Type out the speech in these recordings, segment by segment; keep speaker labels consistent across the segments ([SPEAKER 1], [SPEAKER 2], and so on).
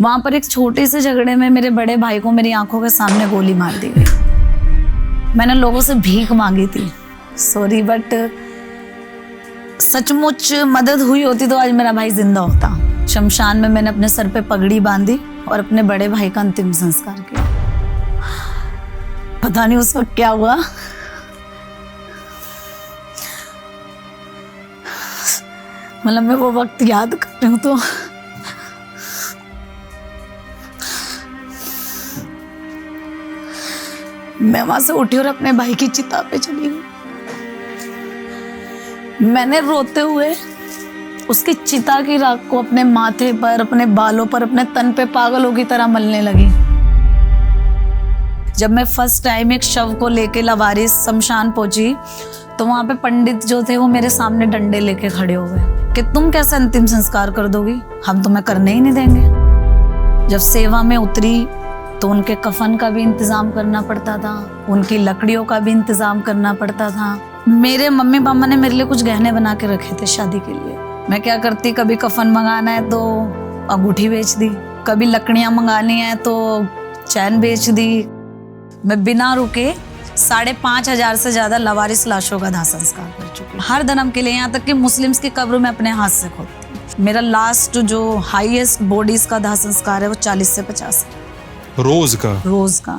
[SPEAKER 1] वहां पर एक छोटे से झगड़े में मेरे बड़े भाई को मेरी आंखों के सामने गोली मार दी गई। मैंने लोगों से भीख मांगी थी, सॉरी, बट सचमुच मदद हुई होती तो आज मेरा भाई जिंदा होता। शमशान में मैंने अपने सर पे पगड़ी बांधी और अपने बड़े भाई का अंतिम संस्कार किया। पता नहीं उस वक्त क्या हुआ, मतलब मैं वो वक्त याद कर रही हूँ तो मैं वहां से उठी और अपने भाई की चिता पे चली गई। मैंने रोते हुए उसकी चिता की राख को अपने माथे पर, अपने बालों पर, अपने तन पे पागलों की तरह मलने लगी। जब मैं फर्स्ट टाइम एक शव को लेके लवारिस शमशान पहुंची तो वहां पे पंडित जो थे वो मेरे सामने डंडे लेके खड़े हो गए कि तुम कैसे अंतिम संस्कार कर दोगी, हम तुम्हें करने ही नहीं देंगे। जब सेवा में उतरी तो उनके कफन का भी इंतजाम करना पड़ता था, उनकी लकड़ियों का भी इंतजाम करना पड़ता था। मेरे मम्मी पापा ने मेरे लिए कुछ गहने बना के रखे थे शादी के लिए। मैं क्या करती, कभी कफन मंगाना है तो अंगूठी बेच दी, कभी लकड़ियां मंगानी है तो चैन बेच दी। मैं बिना रुके 5,500 से ज्यादा लवारिस लाशों का दाह संस्कार कर चुकी हूँ, हर धर्म के लिए, यहाँ तक कि मुस्लिम्स की कब्र में अपने हाथ से खोदती हूँ। मेरा लास्ट जो हाईएस्ट बॉडीज का दाह संस्कार है वो 40 से 50
[SPEAKER 2] रोज का।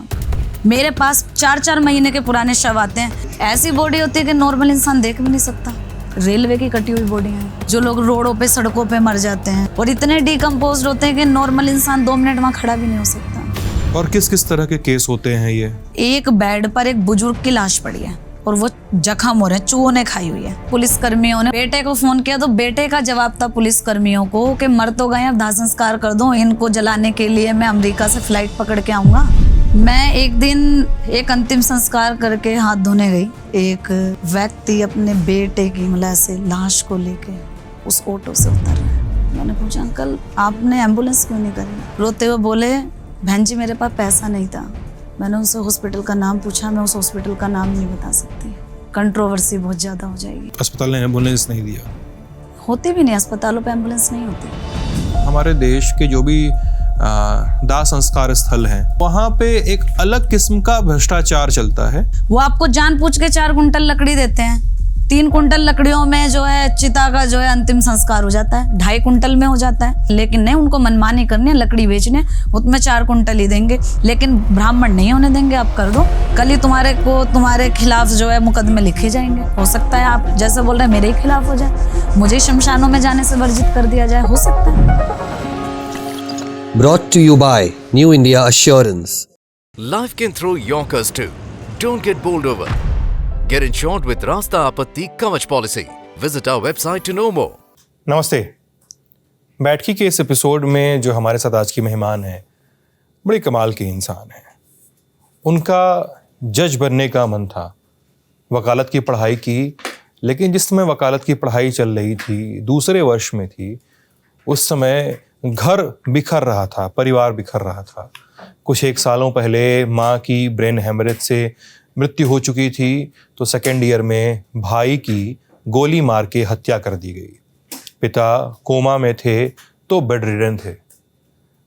[SPEAKER 1] मेरे पास 4-4 महीने के पुराने शव आते हैं। ऐसी बॉडी होती है कि नॉर्मल इंसान देख भी नहीं सकता। रेलवे की कटी हुई बॉडी है, जो लोग रोडों पे, सड़कों पे मर जाते हैं और इतने डिकम्पोज्ड होते हैं कि नॉर्मल इंसान 2 मिनट वहां खड़ा भी नहीं हो सकता।
[SPEAKER 2] और किस किस तरह के केस होते हैं ये?
[SPEAKER 1] एक बेड पर एक बुजुर्ग की लाश पड़ी है और वो जख्म हो रहे हैं, चूहों ने खाई हुई है। पुलिस कर्मियों ने बेटे को फोन किया तो बेटे का जवाब था पुलिस कर्मियों को कि मर तो गए, अब दाह संस्कार कर दो, इनको जलाने के लिए मैं अमेरिका से फ्लाइट पकड़ के आऊंगा। मैं एक दिन एक अंतिम संस्कार करके हाथ धोने गई, एक व्यक्ति अपने बेटे की मतलब से लाश को लेके उस ऑटो से उतर रहा है। मैंने पूछा, अंकल आपने एम्बुलेंस क्यों नहीं करी? रोते हुए बोले, बहन जी मेरे पास पैसा नहीं था। मैंने उनसे हॉस्पिटल का नाम पूछा, मैं उस हॉस्पिटल का नाम नहीं बता सकती, कंट्रोवर्सी बहुत ज्यादा हो जाएगी।
[SPEAKER 2] अस्पताल ने एम्बुलेंस नहीं दिया?
[SPEAKER 1] होती भी नहीं, अस्पतालों पे एम्बुलेंस नहीं होती।
[SPEAKER 2] हमारे देश के जो भी दाह संस्कार स्थल हैं, वहाँ पे एक अलग किस्म का भ्रष्टाचार चलता है।
[SPEAKER 1] वो आपको जानबूझ के 4 कुंटल लकड़ी देते हैं, 3 कुंटल लकड़ियों में जो है चिता का जो है अंतिम संस्कार हो जाता है, 2.5 कुंटल में हो जाता है। लेकिन नहीं, उनको मनमानी करनी है, लकड़ी बेचने, उसमें 4 कुंटल ही देंगे, लेकिन ब्राह्मण नहीं होने देंगे। आप कर दो, कल ही तुम्हारे खिलाफ जो है मुकदमे लिखे जाएंगे। हो सकता है आप जैसे बोल रहे हैं मेरे ही खिलाफ हो जाए, मुझे शमशानों में जाने से वर्जित कर दिया जाए, हो सकता है।
[SPEAKER 3] Brought to you by New India Assurance.
[SPEAKER 4] Life can throw yonkers too. Don't get bowled over. Get insured with Rasta Apatti Kavach policy. Visit our website to know more.
[SPEAKER 2] नमस्ते। बैठकी के इस एपिसोड में जो हमारे साथ आज की मेहमान हैं, बड़े कमाल के इंसान हैं। उनका जज बनने का मन था, वकालत की पढ़ाई की, लेकिन जिस समय वकालत की पढ़ाई चल रही थी, दूसरे वर्ष में थी, उस समय घर बिखर रहा था, परिवार बिखर रहा था। कुछ 1 सालों पहले माँ की ब्रेन हेमरेज से मृत्यु हो चुकी थी, तो सेकेंड ईयर में भाई की गोली मार के हत्या कर दी गई। पिता कोमा में थे तो बेड रिडन थे।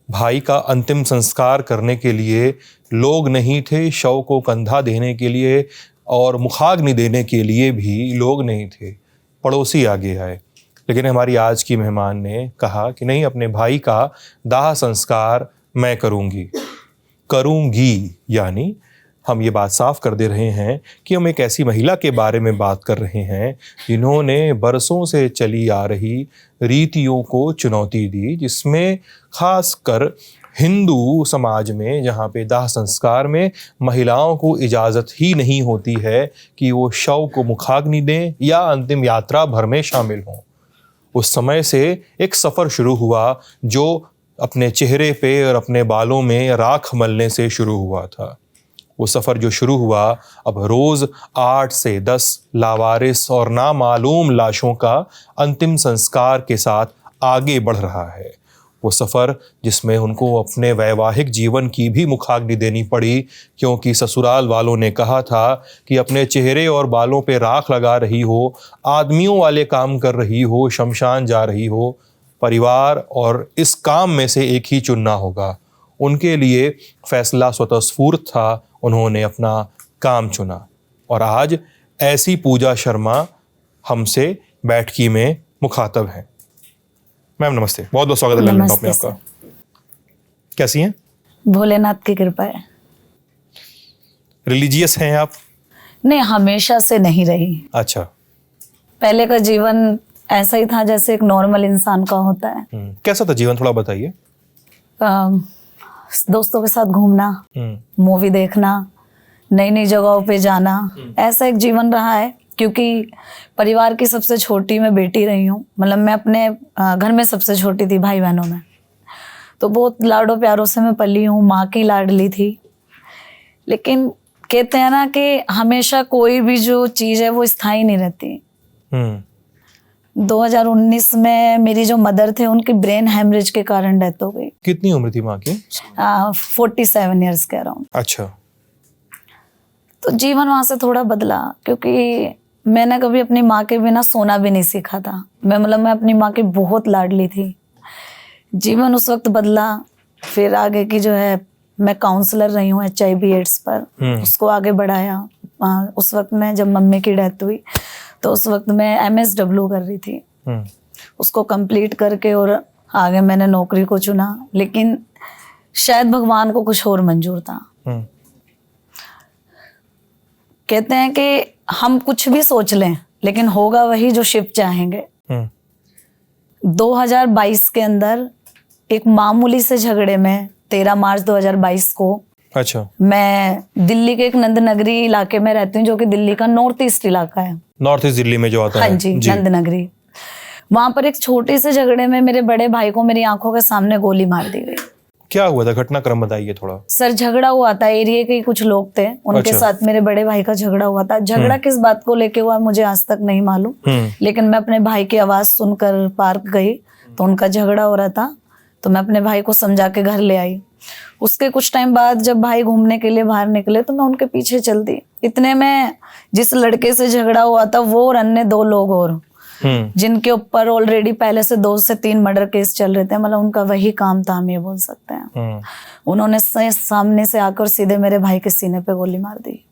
[SPEAKER 2] भाई का अंतिम संस्कार करने के लिए लोग नहीं थे, शव को कंधा देने के लिए और मुखाग्नि देने के लिए भी लोग नहीं थे। पड़ोसी आगे आए, लेकिन हमारी आज की मेहमान ने कहा कि नहीं, अपने भाई का दाह संस्कार मैं करूंगी। यानी हम ये बात साफ कर दे रहे हैं कि हम एक ऐसी महिला के बारे में बात कर रहे हैं जिन्होंने बरसों से चली आ रही रीतियों को चुनौती दी, जिसमें खासकर हिंदू समाज में, जहाँ पे दाह संस्कार में महिलाओं को इजाज़त ही नहीं होती है कि वो शव को मुखाग्नि दें या अंतिम यात्रा भर में शामिल हों। उस समय से एक सफ़र शुरू हुआ जो अपने चेहरे पे और अपने बालों में राख मलने से शुरू हुआ था। वो सफ़र जो शुरू हुआ, अब रोज़ 8 से 10 लावारिस और नामालूम लाशों का अंतिम संस्कार के साथ आगे बढ़ रहा है। वो सफ़र जिसमें उनको अपने वैवाहिक जीवन की भी मुखाग्नि देनी पड़ी, क्योंकि ससुराल वालों ने कहा था कि अपने चेहरे और बालों पे राख लगा रही हो, आदमियों वाले काम कर रही हो, शमशान जा रही हो, परिवार और इस काम में से एक ही चुनना होगा। उनके लिए फैसला स्वतःस्फूर्त था, उन्होंने अपना काम चुना। और आज ऐसी पूजा शर्मा हमसे बैठकी में मुखातब है। मैम नमस्ते, बहुत बहुत स्वागत है ललन टॉप में
[SPEAKER 1] नमस्ते
[SPEAKER 2] आपका। कैसी हैं?
[SPEAKER 1] भोलेनाथ की कृपा है।
[SPEAKER 2] रिलीजियस हैं आप?
[SPEAKER 1] नहीं, हमेशा से नहीं रही।
[SPEAKER 2] अच्छा।
[SPEAKER 1] पहले का जीवन ऐसा ही था जैसे एक नॉर्मल इंसान का होता है।
[SPEAKER 2] कैसा था जीवन, थोड़ा बताइए।
[SPEAKER 1] दोस्तों के साथ घूमना, मूवी देखना, नई नई जगहों पे जाना, ऐसा एक जीवन रहा है। क्योंकि परिवार की सबसे छोटी मैं बेटी रही हूँ, मतलब मैं अपने घर में सबसे छोटी थी भाई बहनों में, तो बहुत लाडो प्यारों से मैं पली हूँ, माँ की लाडली थी। लेकिन कहते हैं ना कि हमेशा कोई भी जो चीज़ है वो स्थायी नहीं रहती। 2019 में मेरी जो मदर थे उनकी ब्रेन हेमरेज के कारण डेथ हो गई।
[SPEAKER 2] कितनी उम्र थी माँ की?
[SPEAKER 1] 47 ईयर्स के अराउंड।
[SPEAKER 2] अच्छा।
[SPEAKER 1] तो जीवन वहाँ से थोड़ा बदला, क्योंकि मैंने कभी अपनी माँ के बिना सोना भी नहीं सीखा था। मैं अपनी माँ की बहुत लाडली थी। जीवन उस वक्त बदला। फिर आगे की जो है, मैं काउंसलर रही हूँ HIV एड्स पर, उसको आगे बढ़ाया। उस वक्त में जब मम्मी की डेथ हुई तो उस वक्त मैं MSW कर रही थी, उसको कंप्लीट करके और आगे मैंने नौकरी को चुना। लेकिन शायद भगवान को कुछ और मंजूर था। कहते हैं कि हम कुछ भी सोच लें लेकिन होगा वही जो शिव चाहेंगे। 2022 के अंदर एक मामूली से झगड़े में 13 मार्च 2022 को,
[SPEAKER 2] अच्छा,
[SPEAKER 1] मैं दिल्ली के एक नंद नगरी इलाके में रहती हूँ, जो कि दिल्ली का नॉर्थ ईस्ट इलाका है।
[SPEAKER 2] नॉर्थ ईस्ट दिल्ली में जो आता है।
[SPEAKER 1] हाँ जी, नंद नगरी। वहां पर एक छोटे से झगड़े में मेरे बड़े भाई को मेरी आंखों के सामने गोली मार दी गई।
[SPEAKER 2] क्या हुआ था, घटनाक्रम बताइए थोड़ा।
[SPEAKER 1] सर, झगड़ा हुआ था, एरिया के कुछ लोग थे, उनके
[SPEAKER 2] अच्छा।
[SPEAKER 1] साथ मेरे बड़े भाई का झगड़ा हुआ था। झगड़ा किस बात को लेके हुआ मुझे आज तक नहीं मालूम, लेकिन मैं अपने भाई की आवाज सुनकर पार्क गई तो उनका झगड़ा हो रहा था, तो मैं अपने भाई को समझा के घर ले आई। उसके कुछ टाइम बाद जब भाई घूमने के लिए बाहर निकले तो मैं उनके पीछे चल दी। इतने में जिस लड़के से झगड़ा हुआ था वो और अन्य 2 लोग और, जिनके ऊपर ऑलरेडी पहले से 2 से 3 मर्डर केस चल रहे थे, मतलब उनका वही काम था, हम ये बोल सकते हैं। उन्होंने सामने से आकर सीधे मेरे भाई के सीने पे गोली मार दी।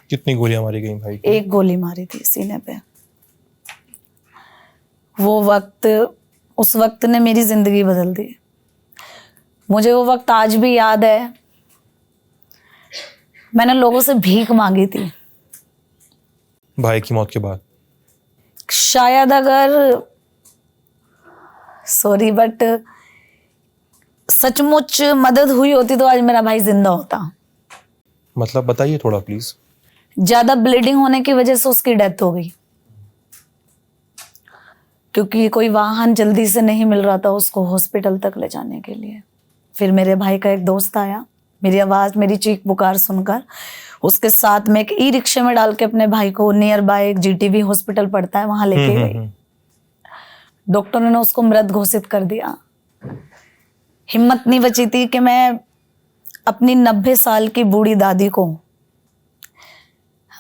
[SPEAKER 2] कितनी गोलियां मारी गई भाई?
[SPEAKER 1] 1 गोली मारी थी सीने पे। वो वक्त, उस वक्त ने मेरी जिंदगी बदल दी। मुझे वो वक्त आज भी याद है। मैंने लोगों से भीख मांगी थी
[SPEAKER 2] भाई की मौत के बाद।
[SPEAKER 1] शायद अगर, सॉरी बट, सचमुच मदद हुई होती तो आज मेरा भाई जिंदा होता।
[SPEAKER 2] मतलब बताइए थोड़ा प्लीज।
[SPEAKER 1] ज्यादा ब्लीडिंग होने की वजह से उसकी डेथ हो गई, क्योंकि कोई वाहन जल्दी से नहीं मिल रहा था उसको हॉस्पिटल तक ले जाने के लिए। फिर मेरे भाई का एक दोस्त आया, मेरी आवाज, मेरी चीख पुकार सुनकर उसके साथ में एक ई-रिक्शे में डाल के अपने भाई को नियर बाय एक GTV हॉस्पिटल पड़ता है, वहां लेके गई। डॉक्टरों ने उसको मृत घोषित कर दिया। हिम्मत नहीं बची थी कि मैं अपनी 90 साल की बूढ़ी दादी को,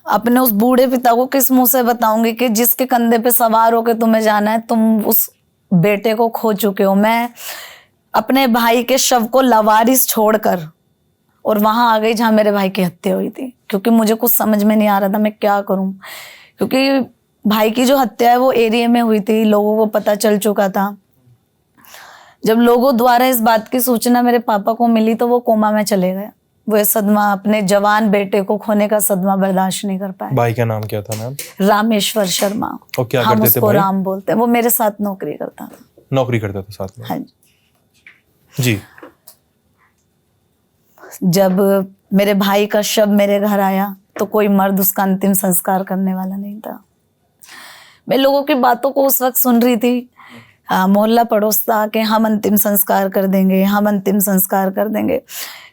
[SPEAKER 1] अपने उस बूढ़े पिता को किस मुंह से बताऊंगी कि जिसके कंधे पे सवार होकर तुम्हें जाना है, तुम उस बेटे को खो चुके हो। मैं अपने भाई के शव को लवारिस छोड़कर और वहां आ गई जहां मेरे भाई की हत्या हुई थी, क्योंकि मुझे कुछ समझ में नहीं आ रहा था मैं क्या करूं। क्योंकि भाई की जो हत्या है वो एरिया में हुई थी, लोगों को पता चल चुका था। जब लोगों द्वारा इस बात की सूचना मेरे पापा को मिली तो वो कोमा में चले गए। वो ये सदमा, अपने जवान बेटे को खोने का सदमा बर्दाश्त नहीं कर पाए।
[SPEAKER 2] भाई का नाम क्या था मैम?
[SPEAKER 1] रामेश्वर शर्मा।
[SPEAKER 2] और क्या
[SPEAKER 1] हम
[SPEAKER 2] करते थे
[SPEAKER 1] उसको
[SPEAKER 2] भाई?
[SPEAKER 1] राम बोलते हैं। वो मेरे साथ नौकरी करता था।
[SPEAKER 2] नौकरी करता था साथ में?
[SPEAKER 1] हाँ जी।
[SPEAKER 2] जी।
[SPEAKER 1] जब मेरे भाई का शव मेरे घर आया तो कोई मर्द उसका अंतिम संस्कार करने वाला नहीं था। मैं लोगों की बातों को उस वक्त सुन रही थी। मोहल्ला पड़ोस था कि हम अंतिम संस्कार कर देंगे, हम अंतिम संस्कार कर देंगे।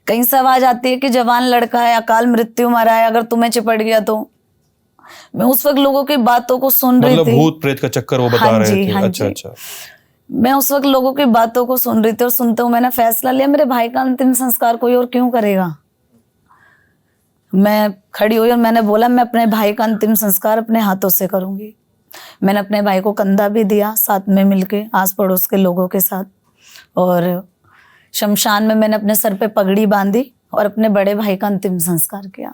[SPEAKER 1] कहीं से आवाज आती है कि जवान लड़का है, अकाल मृत्यु मरा है, अगर तुम्हें चिपट गया तो। मैं उस वक्त लोगों की बातों को सुन रही थी।
[SPEAKER 2] मतलब भूत प्रेत का चक्कर वो बता रहे थे। अच्छा अच्छा।
[SPEAKER 1] मैं उस वक्त लोगों की बातों को सुन रही थी और सुनते हुए मैंने फैसला लिया, मेरे भाई का अंतिम संस्कार कोई और क्यों करेगा। मैं खड़ी हुई और मैंने बोला मैं अपने भाई का अंतिम संस्कार अपने हाथों से करूंगी। मैंने अपने भाई को कंधा भी दिया साथ में मिलके आस पड़ोस के लोगों के साथ, और शमशान में मैंने अपने सर पे पगड़ी बांधी और अपने बड़े भाई का अंतिम संस्कार किया।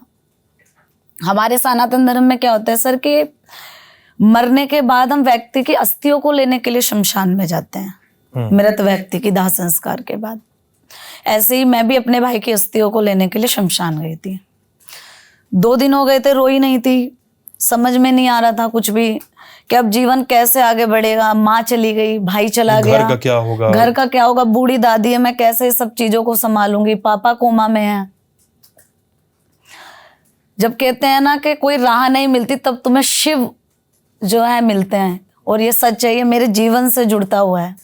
[SPEAKER 1] हमारे सनातन धर्म में क्या होता है सर कि मरने के बाद हम व्यक्ति की अस्थियों को लेने के लिए शमशान में जाते हैं, मृत व्यक्ति की दाह संस्कार के बाद। ऐसे ही मैं भी अपने भाई की अस्थियों को लेने के लिए शमशान गई थी। 2 दिन हो गए थे, रोई नहीं थी, समझ में नहीं आ रहा था कुछ भी कि अब जीवन कैसे आगे बढ़ेगा। माँ चली गई, भाई चला गया,
[SPEAKER 2] घर का क्या होगा,
[SPEAKER 1] घर का क्या होगा, बूढ़ी दादी है, मैं कैसे सब चीजों को संभालूंगी, पापा कोमा में है। जब कहते हैं ना कि कोई राह नहीं मिलती तब तुम्हें शिव जो है मिलते हैं, और ये सच है, ये मेरे जीवन से जुड़ता हुआ है।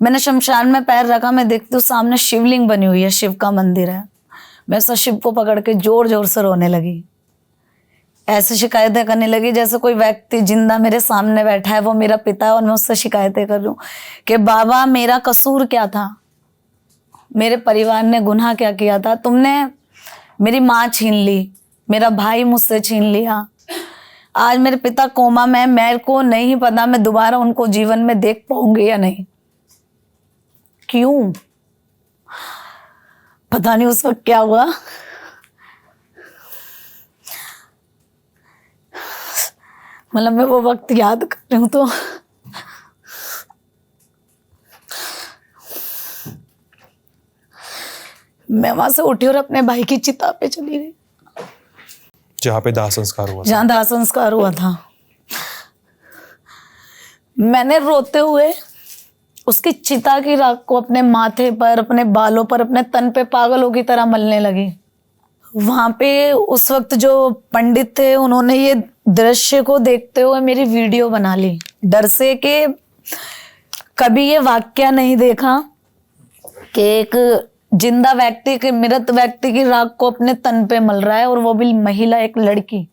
[SPEAKER 1] मैंने शमशान में पैर रखा, मैं देखती हूँ सामने शिवलिंग बनी हुई है, शिव का मंदिर है। मैं शिव को पकड़ के जोर जोर से रोने लगी, ऐसे शिकायतें करने लगी जैसे कोई व्यक्ति जिंदा मेरे सामने बैठा है, वो मेरा पिता है और मैं उससे शिकायतें कर रही हूँ कि बाबा मेरा कसूर क्या था, मेरे परिवार ने गुनाह क्या किया था, तुमने मेरी माँ छीन ली, मेरा भाई मुझसे छीन लिया, आज मेरे पिता कोमा में, मेरे को नहीं पता मैं दोबारा उनको जीवन में देख पाऊंगी या नहीं। क्यों पता नहीं उस वक्त क्या हुआ। मतलब मैं वो वक्त याद कर रही हूँ तो मैं वहां से उठी और अपने भाई की चिता पे चली गई,
[SPEAKER 2] जहाँ पे दाह संस्कार हुआ था।
[SPEAKER 1] जहाँ दाह संस्कार हुआ था। मैंने रोते हुए उसकी चिता की राख को अपने माथे पर, अपने बालों पर, अपने तन पे पागलों की तरह मलने लगी। वहां पे उस वक्त जो पंडित थे उन्होंने ये दृश्य को देखते हुए मेरी वीडियो बना ली, डर से कि कभी ये वाक्य नहीं देखा कि एक जिंदा व्यक्ति के, मृत व्यक्ति की राख को अपने तन पे मल रहा है, और वो भी महिला, एक लड़की।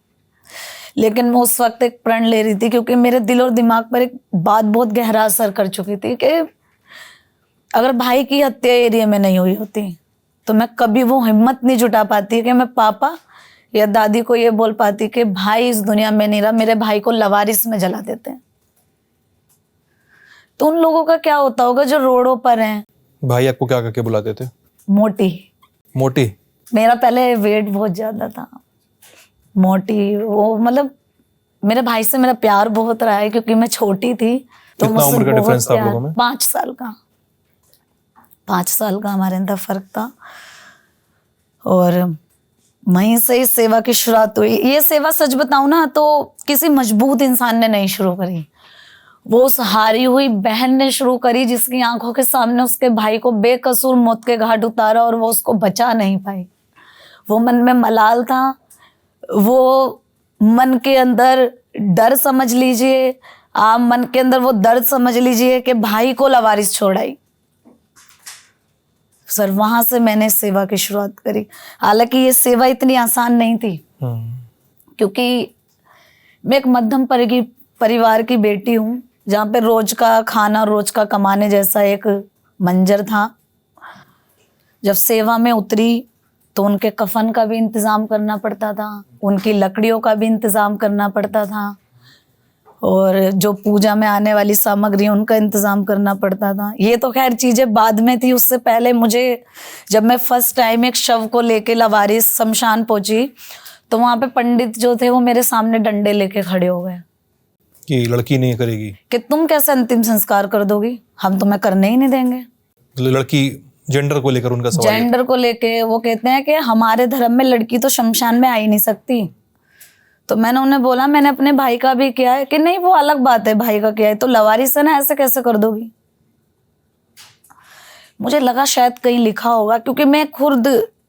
[SPEAKER 1] लेकिन मैं उस वक्त एक प्रण ले रही थी क्योंकि मेरे दिल और दिमाग पर एक बात बहुत गहरा असर कर चुकी थी कि अगर भाई की हत्या एरिया में नहीं हुई होती तो मैं कभी वो हिम्मत नहीं जुटा पाती कि मैं पापा या दादी को ये बोल पाती कि भाई इस दुनिया में नहीं रहा, मेरे भाई को लवारिस में जला देते हैं। तो उन लोगों का क्या होता होगा जो रोडों पर हैं।
[SPEAKER 2] भाई आपको क्या करके बुलाते थे?
[SPEAKER 1] मोटी।
[SPEAKER 2] मोटी?
[SPEAKER 1] मेरा पहले वेट बहुत ज्यादा था, मोटी। वो मतलब मेरे भाई से मेरा प्यार बहुत रहा है क्योंकि मैं छोटी थी तो
[SPEAKER 2] कितना उम्र का डिफरेंस था आप लोगों में?
[SPEAKER 1] 5 साल का। 5 साल का हमारे अंदर फर्क था, और वहीं से इस सेवा की शुरुआत हुई। ये सेवा सच बताऊं ना तो किसी मजबूत इंसान ने नहीं शुरू करी, वो उस हारी हुई बहन ने शुरू करी जिसकी आंखों के सामने उसके भाई को बेकसूर मौत के घाट उतारा और वो उसको बचा नहीं पाई। वो मन में मलाल था, वो मन के अंदर डर समझ लीजिए, आप मन के अंदर वो दर्द समझ लीजिए कि भाई को लवारिस छोड़ाई। सर वहां से मैंने सेवा की शुरुआत करी। हालांकि ये सेवा इतनी आसान नहीं थी क्योंकि मैं एक मध्यम परिवार की बेटी हूँ जहाँ पे रोज का खाना, रोज का कमाने जैसा एक मंजर था। जब सेवा में उतरी तो उनके कफन का भी इंतजाम करना पड़ता था, उनकी लकड़ियों का भी इंतजाम करना पड़ता था, और जो पूजा में आने वाली सामग्री उनका इंतजाम करना पड़ता था। ये तो खैर चीजें बाद में थी। उससे पहले मुझे, जब मैं फर्स्ट टाइम एक शव को लेके लवारिस शमशान पहुंची तो वहां पे पंडित जो थे वो मेरे सामने डंडे लेके खड़े हो गए
[SPEAKER 2] कि लड़की नहीं करेगी,
[SPEAKER 1] कि तुम कैसे अंतिम संस्कार कर दोगी, हम तुम्हें करने ही नहीं देंगे।
[SPEAKER 2] लड़की जेंडर को लेकर उनका सवाल है।
[SPEAKER 1] जेंडर को लेके वो कहते हैं कि हमारे धर्म में लड़की तो शमशान में आ ही नहीं सकती। तो मैंने उन्हें बोला मैंने अपने भाई का भी किया है, कि नहीं वो अलग बात है, भाई का किया है तो लवारिस है ना, ऐसे कैसे कर दोगी। मुझे लगा शायद कहीं लिखा होगा, क्योंकि मैं खुद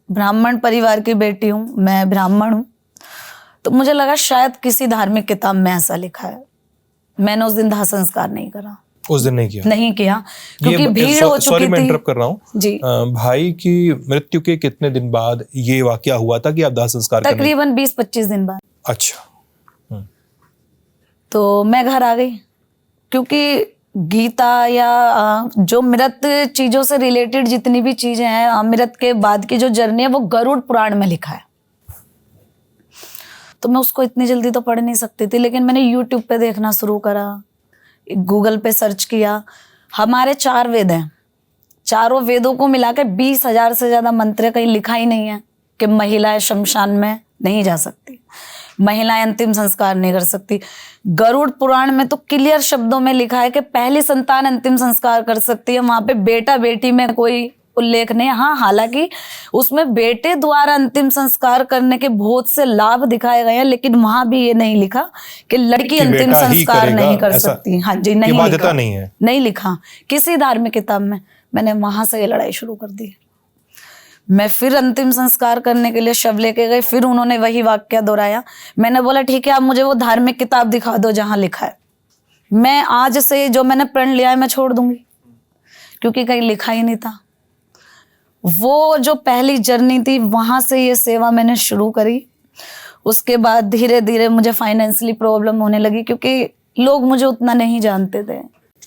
[SPEAKER 1] ब्राह्मण परिवार की बेटी हूँ, मैं ब्राह्मण हूँ, तो मुझे लगा शायद किसी धार्मिक किताब में ऐसा लिखा है। मैंने उस दिन दाह संस्कार नहीं करा,
[SPEAKER 2] उस दिन नहीं किया
[SPEAKER 1] क्योंकि भीड़ हो चुकी थी।
[SPEAKER 2] सॉरी मैं इंटरप्ट कर रहा हूँ
[SPEAKER 1] जी।
[SPEAKER 2] भाई की मृत्यु के कितने दिन बाद ये वाकया हुआ था कि आप दाह संस्कार करने?
[SPEAKER 1] तकरीबन 20-25 दिन बाद।
[SPEAKER 2] अच्छा।
[SPEAKER 1] तो मैं घर आ गई क्योंकि गीता या जो मृत चीजों से रिलेटेड जितनी भी चीजें हैं, मृत के बाद की जो जर्नी है वो गरुड़ पुराण में लिखा है। तो मैं उसको इतनी जल्दी तो पढ़ नहीं सकती थी, लेकिन मैंने यूट्यूब पे देखना शुरू करा, गूगल पे सर्च किया। हमारे 4 वेद हैं, चारों वेदों को मिला के 20,000 से ज्यादा मंत्र, कहीं लिखा ही नहीं है कि महिलाएं शमशान में नहीं जा सकती, महिलाएं अंतिम संस्कार नहीं कर सकती। गरुड़ पुराण में तो क्लियर शब्दों में लिखा है कि पहली संतान अंतिम संस्कार कर सकती है, वहां पे बेटा बेटी में कोई उल्लेख नहीं। हाँ, हालांकि उसमें बेटे द्वारा अंतिम संस्कार करने के बहुत से लाभ दिखाए गए हैं, लेकिन वहां भी ये नहीं लिखा कि लड़की अंतिम संस्कार नहीं कर सकती। हाँ जी, नहीं लिखा,
[SPEAKER 2] नहीं है,
[SPEAKER 1] नहीं लिखा किसी धार्मिक किताब में। मैंने वहां से ये लड़ाई शुरू कर दी। मैं फिर अंतिम संस्कार करने के लिए शव लेके गई, फिर उन्होंने वही वाक्य दोहराया। मैंने बोला ठीक है, आप मुझे वो धार्मिक किताब दिखा दो जहां लिखा है, मैं आज से जो मैंने प्रण लिया है मैं छोड़ दूंगी, क्योंकि कहीं लिखा ही नहीं था। वो जो पहली जर्नी थी, वहां से ये सेवा मैंने शुरू करी। उसके बाद धीरे धीरे मुझे फाइनेंशियली प्रॉब्लम होने लगी, क्योंकि लोग मुझे उतना नहीं जानते थे।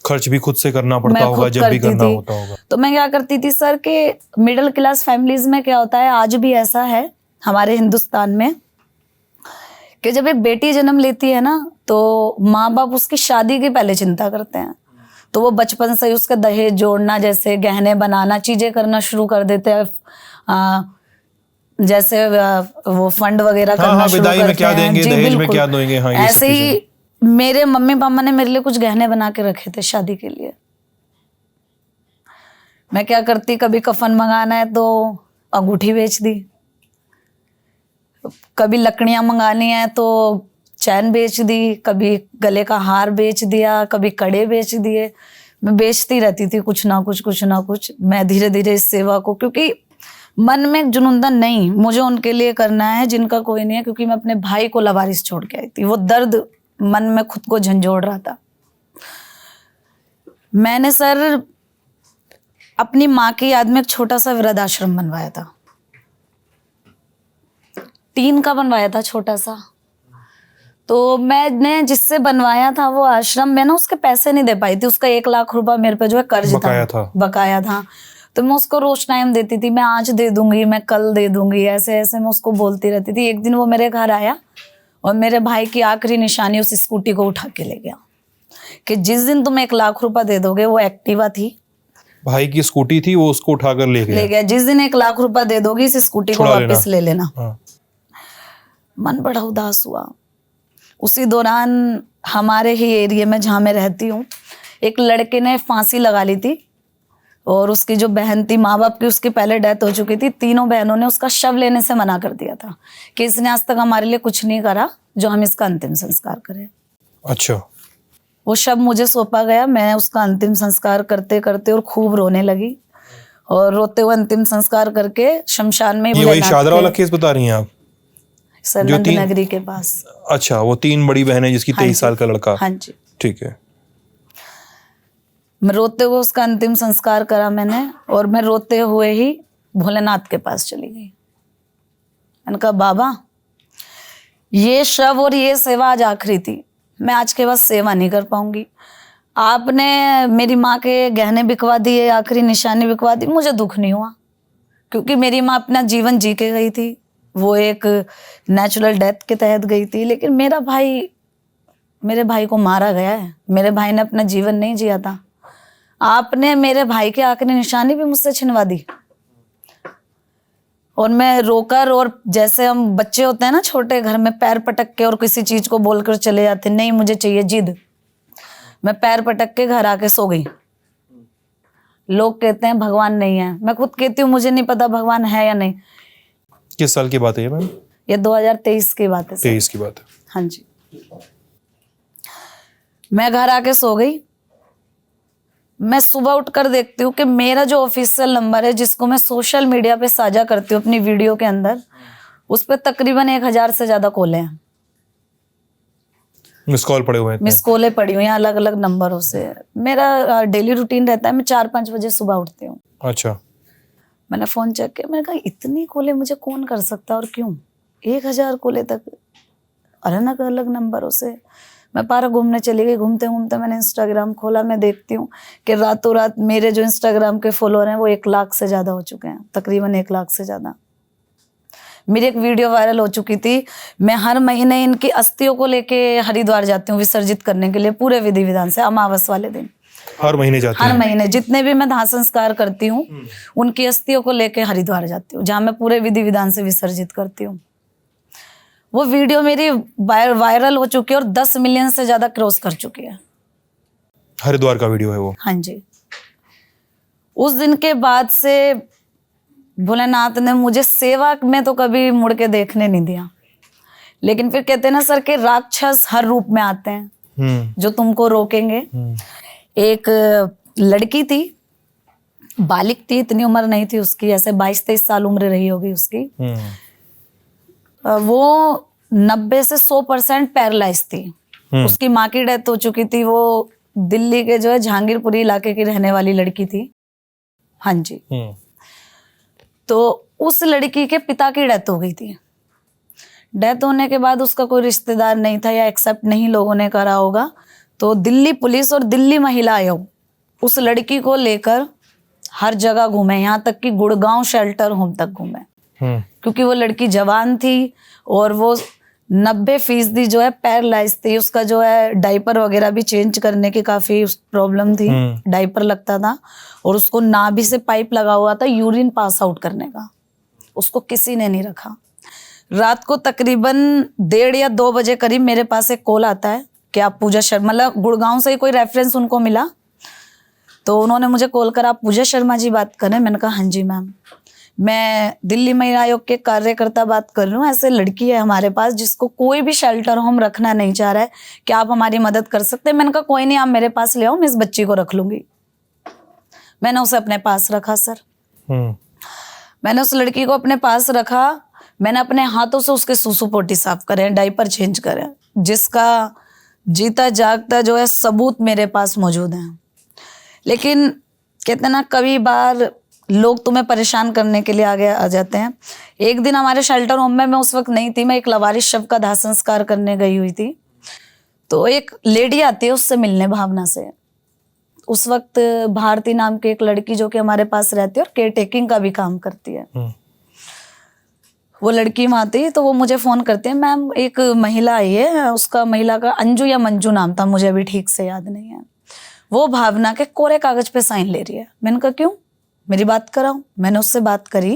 [SPEAKER 2] खर्च भी खुद से करना पड़ता होगा, जब भी करना होता होगा।
[SPEAKER 1] तो मैं क्या करती थी सर, कि मिडिल क्लास फैमिलीज में क्या होता है, आज भी ऐसा है हमारे हिंदुस्तान में, कि जब एक बेटी जन्म लेती है ना, तो माँ बाप उसकी शादी की पहले चिंता करते हैं। तो वो बचपन से ही उसका दहेज जोड़ना, जैसे गहने बनाना, चीजें करना शुरू कर देते हैं। जैसे वो फंड वगैरह करना शुरू करते हैं।
[SPEAKER 2] में क्या देंगे, दहेज में क्या देंगे। हाँ,
[SPEAKER 1] ऐसे ही मेरे मम्मी पापा ने मेरे लिए कुछ गहने बना के रखे थे शादी के लिए। मैं क्या करती, कभी कफन मंगाना है तो अंगूठी बेच दी, कभी लकड़ियां मंगानी है तो चैन बेच दी, कभी गले का हार बेच दिया, कभी कड़े बेच दिए। मैं बेचती रहती थी कुछ ना कुछ। मैं धीरे धीरे इस सेवा को, क्योंकि मन में एक जुनून नहीं, मुझे उनके लिए करना है जिनका कोई नहीं है, क्योंकि मैं अपने भाई को लवारिस छोड़ के आई थी। वो दर्द मन में खुद को झंझोड़ रहा था। मैंने सर अपनी माँ की याद में एक छोटा सा वृद्धाश्रम बनवाया था, टीन का बनवाया था छोटा सा। तो मैंने जिससे बनवाया था वो आश्रम में ना, उसके पैसे नहीं दे पाई थी। उसका 1 लाख रुपया मेरे पे जो है कर्ज बकाया था। तो मैं उसको रोज टाइम देती थी, मैं आज दे दूंगी, मैं कल दे दूंगी, ऐसे ऐसे मैं उसको बोलती रहती थी। एक दिन वो मेरे घर आया और मेरे भाई की आखिरी निशानी उस स्कूटी को उठा के ले गया, कि जिस दिन तुम 1 लाख रुपया दे दोगे, वो एक्टिवा थी,
[SPEAKER 2] भाई की स्कूटी थी, वो उसको उठाकर ले गया,
[SPEAKER 1] जिस दिन 1 लाख रुपया दे दोगी इस स्कूटी को वापस ले लेना।
[SPEAKER 2] हाँ।
[SPEAKER 1] मन बड़ा उदास हुआ। उसी दौरान हमारे ही एरिया में जहाँ मैं रहती हूँ, एक लड़के ने फांसी लगा ली थी, और उसकी जो बहन थी, माँ बाप की उसकी पहले डेथ हो चुकी थी। तीनों बहनों ने उसका शव लेने से मना कर दिया था कि इसने आज तक हमारे लिए कुछ नहीं करा जो हम इसका अंतिम संस्कार करें।
[SPEAKER 2] अच्छा।
[SPEAKER 1] वो शव मुझे सौंपा गया, मैं उसका अंतिम संस्कार करते करते और खूब रोने लगी, और रोते हुए अंतिम संस्कार करके शमशान में।
[SPEAKER 2] ये वही शादरा वाला केस बता रही हैं आप?
[SPEAKER 1] सर, नंद नगरी के पास।
[SPEAKER 2] अच्छा, वो 3 बड़ी बहनें जिसकी 23 साल का लड़का।
[SPEAKER 1] हाँ जी,
[SPEAKER 2] ठीक है।
[SPEAKER 1] मैं रोते हुए उसका अंतिम संस्कार करा मैंने, और मैं रोते हुए ही भोलेनाथ के पास चली गई। मैंने कहा बाबा, ये शव और ये सेवा आज आखिरी थी, मैं आज के बाद सेवा नहीं कर पाऊंगी। आपने मेरी माँ के गहने बिकवा दिए, आखिरी निशानी बिकवा दी, मुझे दुख नहीं हुआ, क्योंकि मेरी माँ अपना जीवन जी के गई थी। वो एक नेचुरल डेथ के तहत गई थी, लेकिन मेरे भाई को मारा गया है, मेरे भाई ने अपना जीवन नहीं जिया था। आपने मेरे भाई की आखिरी निशानी भी मुझसे छिनवा दी। और मैं रोकर, और जैसे हम बच्चे होते हैं ना छोटे, घर में पैर पटक के और किसी चीज को बोलकर चले जाते, नहीं मुझे चाहिए, जिद। मैं पैर पटक के घर आके सो गई। लोग कहते हैं भगवान नहीं है, मैं खुद कहती हूँ मुझे नहीं पता भगवान है या नहीं।
[SPEAKER 2] किस साल की बात है ये मैम?
[SPEAKER 1] ये 2023 की बात है।
[SPEAKER 2] 23 की बात है।
[SPEAKER 1] हाँ जी। मैं घर आके सो गई। मैं सुबह उठकर देखती हूँ कि मेरा जो ऑफिशियल नंबर है, जिसको मैं सोशल मीडिया पे साझा करती हूँ अपनी वीडियो के अंदर, उस पर तकरीबन 1000 से ज्यादा कॉल हैं।
[SPEAKER 2] मिस कॉल पड़े हुए हैं।
[SPEAKER 1] मिस कॉलें पड़ी हुई हैं अलग अलग नंबरों से। मेरा डेली रूटीन रहता है, मैं 4-5 बजे सुबह उठती हूँ।
[SPEAKER 2] अच्छा।
[SPEAKER 1] मैंने फोन चेक किया, मैंने कहा इतनी कॉलें मुझे कौन कर सकता और क्यों? 1000 कॉलें तक अलग अलग नंबरों से। मैं पार्क घूमने चली गई। घूमते घूमते मैंने इंस्टाग्राम खोला। मैं देखती हूँ कि रातों रात मेरे जो इंस्टाग्राम के फॉलोअर हैं वो 1 लाख से ज़्यादा हो चुके हैं, तकरीबन 1 लाख से ज़्यादा। मेरी एक वीडियो वायरल हो चुकी थी, मैं हर महीने इनकी अस्थियों को लेके हरिद्वार जाती हूँ विसर्जित करने के लिए, पूरे विधि विधान से, अमावस वाले दिन।
[SPEAKER 2] हर महीने जाते
[SPEAKER 1] हर
[SPEAKER 2] हैं?
[SPEAKER 1] महीने जितने भी मैं दाह संस्कार करती हूँ उनकी अस्थियों को लेके हरिद्वार जाती हूँ, जहाँ मैं पूरे विधि विधान से विसर्जित करती हूँ। वो वीडियो मेरी वायरल हो चुकी है और 10 मिलियन से ज्यादा क्रॉस कर चुकी है।
[SPEAKER 2] हरिद्वार का वीडियो है वो?
[SPEAKER 1] हाँ जी। उस दिन के बाद से भोलेनाथ ने मुझे सेवा में तो कभी मुड़ के देखने नहीं दिया, लेकिन फिर कहते हैं ना सर कि राक्षस हर रूप में आते हैं जो तुमको रोकेंगे। एक लड़की थी, बालिक थी, इतनी उम्र नहीं थी उसकी, ऐसे 22-23 साल उम्र रही होगी उसकी। वो 90 से 100% पैरालाइज थी। उसकी माँ की डेथ हो चुकी थी। वो दिल्ली के जो है जहांगीरपुरी इलाके की रहने वाली लड़की थी। हाँ जी। तो उस लड़की के पिता की डेथ हो गई थी। डेथ होने के बाद उसका कोई रिश्तेदार नहीं था या एक्सेप्ट नहीं लोगों ने करा होगा, तो दिल्ली पुलिस और दिल्ली महिला आयोग उस लड़की को लेकर हर जगह घूमे, यहाँ तक कि गुड़गांव शेल्टर होम तक घूमे, क्योंकि वो लड़की जवान थी और वो 90% जो है पैरालाइज थी। उसका जो है डायपर वगैरह भी चेंज करने की काफी प्रॉब्लम थी, डायपर लगता था और उसको नाभि से पाइप लगा हुआ था यूरिन पास आउट करने का। उसको किसी ने नहीं रखा। रात को तकरीबन 1:30 या 2 बजे करीब मेरे पास एक कॉल आता है कि आप पूजा शर्मा, मतलब गुड़गांव से ही कोई रेफरेंस उनको मिला, तो उन्होंने मुझे कॉल करा, आप पूजा शर्मा जी बात कर रहे हैं? मैंने कहा हाँ जी मैम, मैं दिल्ली महिला आयोग के कार्यकर्ता बात कर रही हूँ। ऐसे लड़की है हमारे पास जिसको कोई भी शेल्टर होम रखना नहीं चाह रहा है, क्या आप हमारी मदद कर सकते हैं? मैंने कहा कोई नहीं, आप मेरे पास ले आओ, मैं इस बच्ची को रख लूंगी। मैंने उसे अपने पास रखा सर। मैंने उस लड़की को अपने पास रखा। मैंने अपने हाथों से उसके सूसू पोटी साफ करे, डायपर चेंज करे, जिसका जीता जागता जो है सबूत मेरे पास मौजूद है। लेकिन कहते ना कभी बार लोग तुम्हें परेशान करने के लिए आगे आ जाते हैं। एक दिन हमारे शेल्टर होम में, मैं उस वक्त नहीं थी, मैं एक लवारिस शव का दाह संस्कार करने गई हुई थी, तो एक लेडी आती है उससे मिलने, भावना से। उस वक्त भारती नाम की एक लड़की जो कि हमारे पास रहती है और केयर टेकिंग का भी काम करती है, वो लड़की वहां थी। तो वो मुझे फोन करते हैं, मैम एक महिला आई है, उसका महिला का अंजू या मंजू नाम था, मुझे अभी ठीक से याद नहीं है, वो भावना के कोरे कागज पे साइन ले रही है। मैंने कहा क्यों, मेरी बात कराओ। मैंने उससे बात करी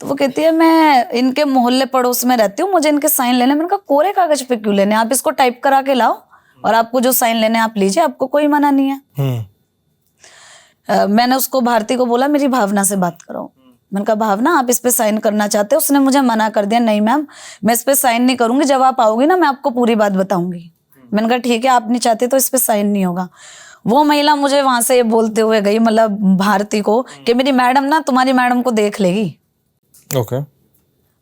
[SPEAKER 1] तो वो कहती है मैं इनके मोहल्ले पड़ोस में रहती हूँ, मुझे इनके साइन लेने। मैंने कहा कोरे कागज पे क्यों लेने, आप इसको टाइप करा के लाओ और आपको जो साइन लेने आप लीजिए, आपको कोई मना नहीं है। मैंने उसको भारती को बोला मेरी भावना से बात करो। मैंने कहा भावना आप इस पे साइन करना चाहते हो? उसने मुझे मना कर दिया, नहीं मैम मैं इस पे साइन नहीं करूंगी, जब आप आओगी ना मैं आपको पूरी बात बताऊंगी। मैंने कहा ठीक है, आप नहीं चाहते तो इस पे साइन नहीं होगा। वो महिला मुझे वहां से ये बोलते हुए गई, मतलब भारती को, कि मेरी मैडम ना तुम्हारी मैडम को देख लेगी।
[SPEAKER 2] ओके।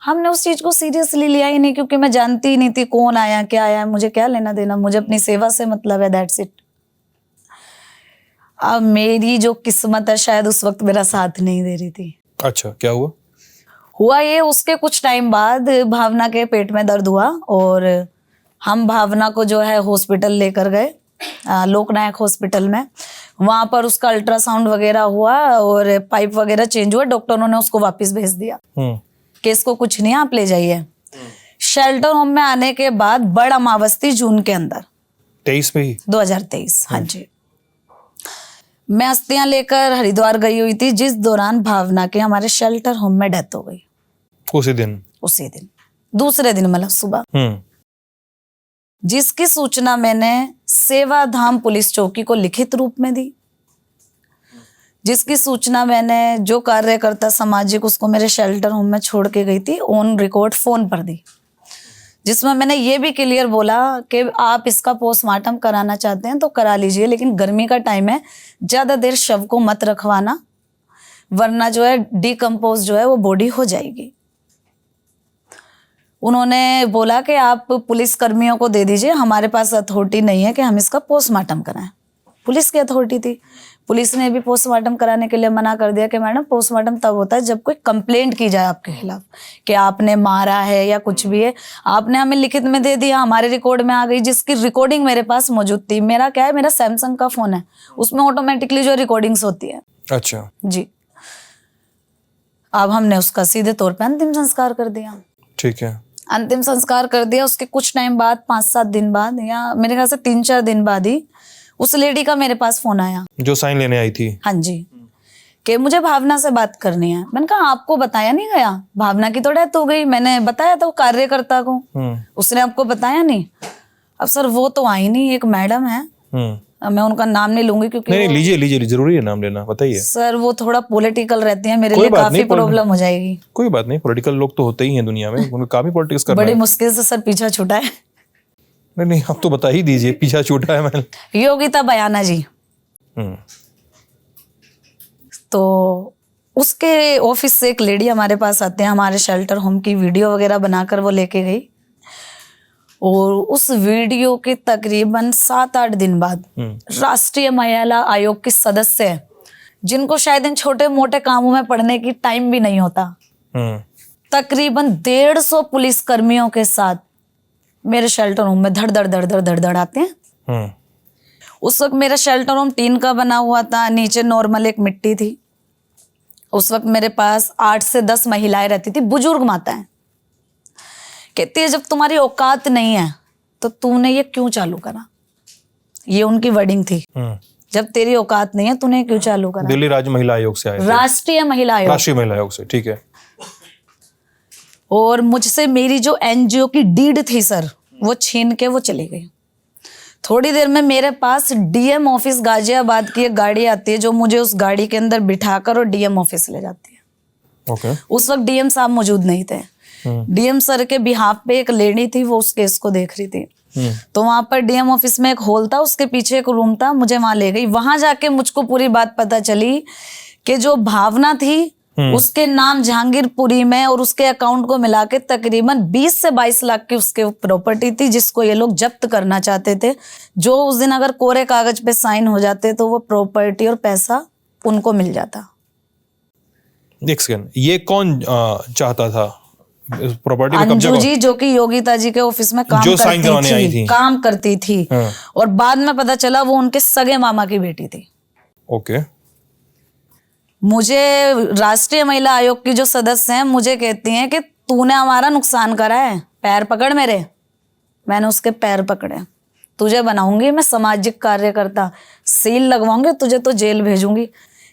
[SPEAKER 1] हमने उस चीज को सीरियसली लिया ही नहीं, क्योंकि मैं जानती ही नहीं थी कौन आया क्या आया, मुझे क्या लेना देना, मुझे अपनी सेवा से मतलब है, दैट्स इट। अब मेरी जो किस्मत है शायद उस वक्त मेरा साथ नहीं दे रही थी।
[SPEAKER 2] अच्छा, क्या हुआ?
[SPEAKER 1] हुआ ये, उसके कुछ टाइम बाद भावना के पेट में दर्द हुआ और हम भावना को जो है हॉस्पिटल लेकर गए, लोकनायक हॉस्पिटल में। वहां पर उसका अल्ट्रासाउंड वगैरह हुआ और पाइप वगैरह चेंज हुआ। डॉक्टरों ने उसको वापस भेज दिया कि इसको कुछ नहीं, आप ले जाइए। शेल्टर होम में आने के बाद बड़ अमावस थी जून के अंदर,
[SPEAKER 2] 23 में ही?
[SPEAKER 1] 2023। हाँ जी। मैं अस्थियां लेकर हरिद्वार गई हुई थी, जिस दौरान भावना के हमारे शेल्टर होम में डेथ हो गई।
[SPEAKER 2] उसी दिन?
[SPEAKER 1] उसी दिन, दूसरे दिन मतलब सुबह। जिसकी सूचना मैंने सेवा धाम पुलिस चौकी को लिखित रूप में दी, जिसकी सूचना मैंने जो कार्यकर्ता सामाजिक उसको मेरे शेल्टर होम में छोड़ के गई थी ऑन रिकॉर्ड फोन पर दी, जिसमें मैंने ये भी क्लियर बोला कि आप इसका पोस्टमार्टम कराना चाहते हैं तो करा लीजिए, लेकिन गर्मी का टाइम है, ज्यादा देर शव को मत रखवाना, वरना जो है डिकम्पोज जो है वो बॉडी हो जाएगी। उन्होंने बोला कि आप पुलिस कर्मियों को दे दीजिए, हमारे पास अथॉरिटी नहीं है कि हम इसका पोस्टमार्टम कराएं। पुलिस की अथॉरिटी थी, पुलिस ने भी पोस्टमार्टम कराने के लिए मना कर दिया कि मैडम पोस्टमार्टम तब होता है जब कोई कंप्लेंट की जाए आपके खिलाफ कि आपने मारा है या कुछ भी है। आपने हमें लिखित में दे दिया, हमारे रिकॉर्ड में आ गई, जिसकी रिकॉर्डिंग मेरे पास मौजूद थी। मेरा क्या है, मेरा सैमसंग का फोन है, उसमें ऑटोमेटिकली जो रिकॉर्डिंग्स होती है।
[SPEAKER 2] अच्छा
[SPEAKER 1] जी। अब हमने उसका सीधे तौर पे अंतिम संस्कार कर दिया।
[SPEAKER 2] ठीक है।
[SPEAKER 1] अंतिम संस्कार कर दिया। उसके कुछ टाइम बाद, 5-7 दिन बाद, या मेरे ख्याल से 3-4 दिन बाद ही उस लेडी का मेरे पास फोन आया,
[SPEAKER 2] जो साइन लेने आई थी।
[SPEAKER 1] हाँ जी, कि मुझे भावना से बात करनी है। मैंने कहा आपको बताया नहीं गया? भावना की तो डेथ हो गई, मैंने बताया था वो कार्यकर्ता को, उसने आपको बताया नहीं? अब सर वो तो आई नहीं, एक मैडम है, मैं उनका नाम नहीं लूंगी क्योंकि
[SPEAKER 2] नहीं, लीजिए, जरूरी है नाम लेना, बताइए।
[SPEAKER 1] सर वो थोड़ा पॉलिटिकल रहती है, मेरे लिए काफी प्रॉब्लम हो जाएगी।
[SPEAKER 2] कोई बात नहीं, पॉलिटिकल लोग तो होते ही हैं दुनिया में, उनको काफी पॉलिटिक्स करना
[SPEAKER 1] बड़ी
[SPEAKER 2] है।
[SPEAKER 1] मुश्किल से सर पीछा छूटा है।
[SPEAKER 2] नहीं, आप तो बता ही दीजिए, पीछा छूटा है मैंने।
[SPEAKER 1] योगिता बयाना जी। तो उसके ऑफिस से एक लेडी हमारे पास आते हैं, हमारे शेल्टर होम की वीडियो वगैरह बनाकर वो लेके गई, और उस वीडियो के तकरीबन 7-8 दिन बाद राष्ट्रीय महिला आयोग की सदस्य, जिनको शायद इन छोटे मोटे कामों में पढ़ने की टाइम भी नहीं होता, तकरीबन 150 पुलिस कर्मियों के साथ मेरे शेल्टर होम में धड़ धड़ आते हैं। उस वक्त मेरा शेल्टर होम टीन का बना हुआ था, नीचे नॉर्मल एक मिट्टी थी। उस वक्त मेरे पास 8 से 10 महिलाएं रहती थी, बुजुर्ग माताएं। कहती है जब तुम्हारी औकात नहीं है तो तूने ये क्यों चालू करा? ये उनकी वर्डिंग थी, जब तेरी औकात नहीं है तूने क्यों चालू करा?
[SPEAKER 2] दिल्ली राज्य महिला आयोग से आए थे।
[SPEAKER 1] राष्ट्रीय महिला आयोग।
[SPEAKER 2] राष्ट्रीय महिला आयोग से, ठीक है।
[SPEAKER 1] और मुझसे मेरी जो एनजीओ की डीड थी सर, वो छीन के वो चली गई। थोड़ी देर में मेरे पास डीएम ऑफिस गाजियाबाद की एक गाड़ी आती है, जो मुझे उस गाड़ी के अंदर बिठाकर और डीएम ऑफिस ले जाती है।
[SPEAKER 2] ओके।
[SPEAKER 1] उस वक्त डीएम साहब मौजूद नहीं थे। डीएम सर के बिहाफ पे एक लेडी थी, वो उस केस को देख रही थी। तो वहां पर डीएम ऑफिस में एक हॉल था, उसके पीछे एक रूम था, मुझे वहां ले गई। वहां जाके मुझको पूरी बात पता चली कि जो भावना थी उसके नाम जहांगीरपुरी में, और उसके अकाउंट को मिला के तकरीबन 20 से 22 लाख की उसके प्रॉपर्टी थी, जिसको ये लोग जब्त करना चाहते थे। जो उस दिन अगर कोरे कागज पे साइन हो जाते तो वो प्रॉपर्टी और पैसा उनको मिल जाता।
[SPEAKER 2] एक सेकंड, ये कौन चाहता था प्रॉपर्टी में कब्जा?
[SPEAKER 1] अंजू जी, जो कि योगिता जी के ऑफिस में काम करती थी। और बाद में पता चला वो उनके सगे मामा की बेटी थी।
[SPEAKER 2] ओके।
[SPEAKER 1] मुझे राष्ट्रीय महिला आयोग की जो सदस्य हैं मुझे कहती हैं कि तूने हमारा नुकसान करा है, पैर पकड़ मेरे। मैंने उसके पैर पकड़े। तुझे बनाऊंगी मैं सामाजिक कार्यकर्ता, सील लगवाऊंगी, तुझे तो जेल भेजूंगी।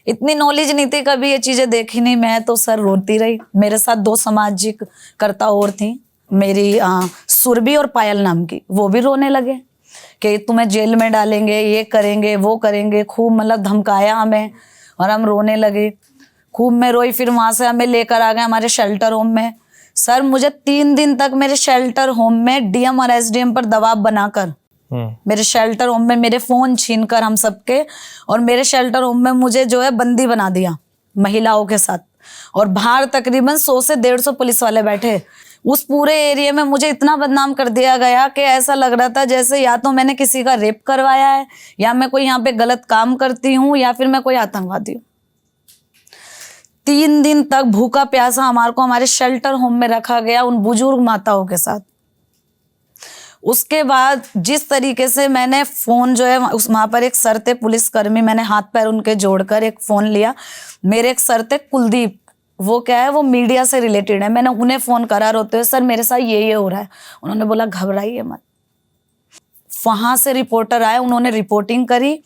[SPEAKER 1] इतनी नॉलेज नहीं थी, कभी ये चीजें देखी नहीं। मैं तो सर रोती रही। मेरे साथ 2 सामाजिक कर्ता और थी, मेरी सुरभि और पायल नाम की, वो भी रोने लगे कि तुम्हें जेल में डालेंगे, ये करेंगे, वो करेंगे। खूब मतलब धमकाया हमें और हम रोने लगे। खूब मैं रोई। फिर वहां से हमें लेकर आ गए हमारे शेल्टर होम में। सर मुझे 3 दिन तक मेरे शेल्टर होम में डीएम और एसडीएम पर दबाव बनाकर, मेरे शेल्टर होम में मेरे फोन छीनकर हम सबके, और मेरे शेल्टर होम में मुझे जो है बंदी बना दिया महिलाओं के साथ। और बाहर तकरीबन 100 से 150 पुलिस वाले बैठे। उस पूरे एरिया में मुझे इतना बदनाम कर दिया गया कि ऐसा लग रहा था जैसे या तो मैंने किसी का रेप करवाया है, या मैं कोई यहाँ पे गलत काम करती हूँ, या फिर मैं कोई आतंकवादी हूँ। 3 दिन तक भूखा प्यासा हमारे को हमारे शेल्टर होम में रखा गया उन बुजुर्ग माताओं के साथ। उसके बाद जिस तरीके से मैंने फोन जो है, उस वहां पर एक सर थे पुलिसकर्मी, मैंने हाथ पैर उनके जोड़कर एक फोन लिया। मेरे एक सर थे कुलदीप, वो क्या है, वो मीडिया से रिलेटेड है। मैंने उन्हें फोन करा रोते हुए, सर मेरे साथ ये हो रहा है। उन्होंने बोला घबराइए मत। वहां से रिपोर्टर आए, उन्होंने रिपोर्टिंग करी।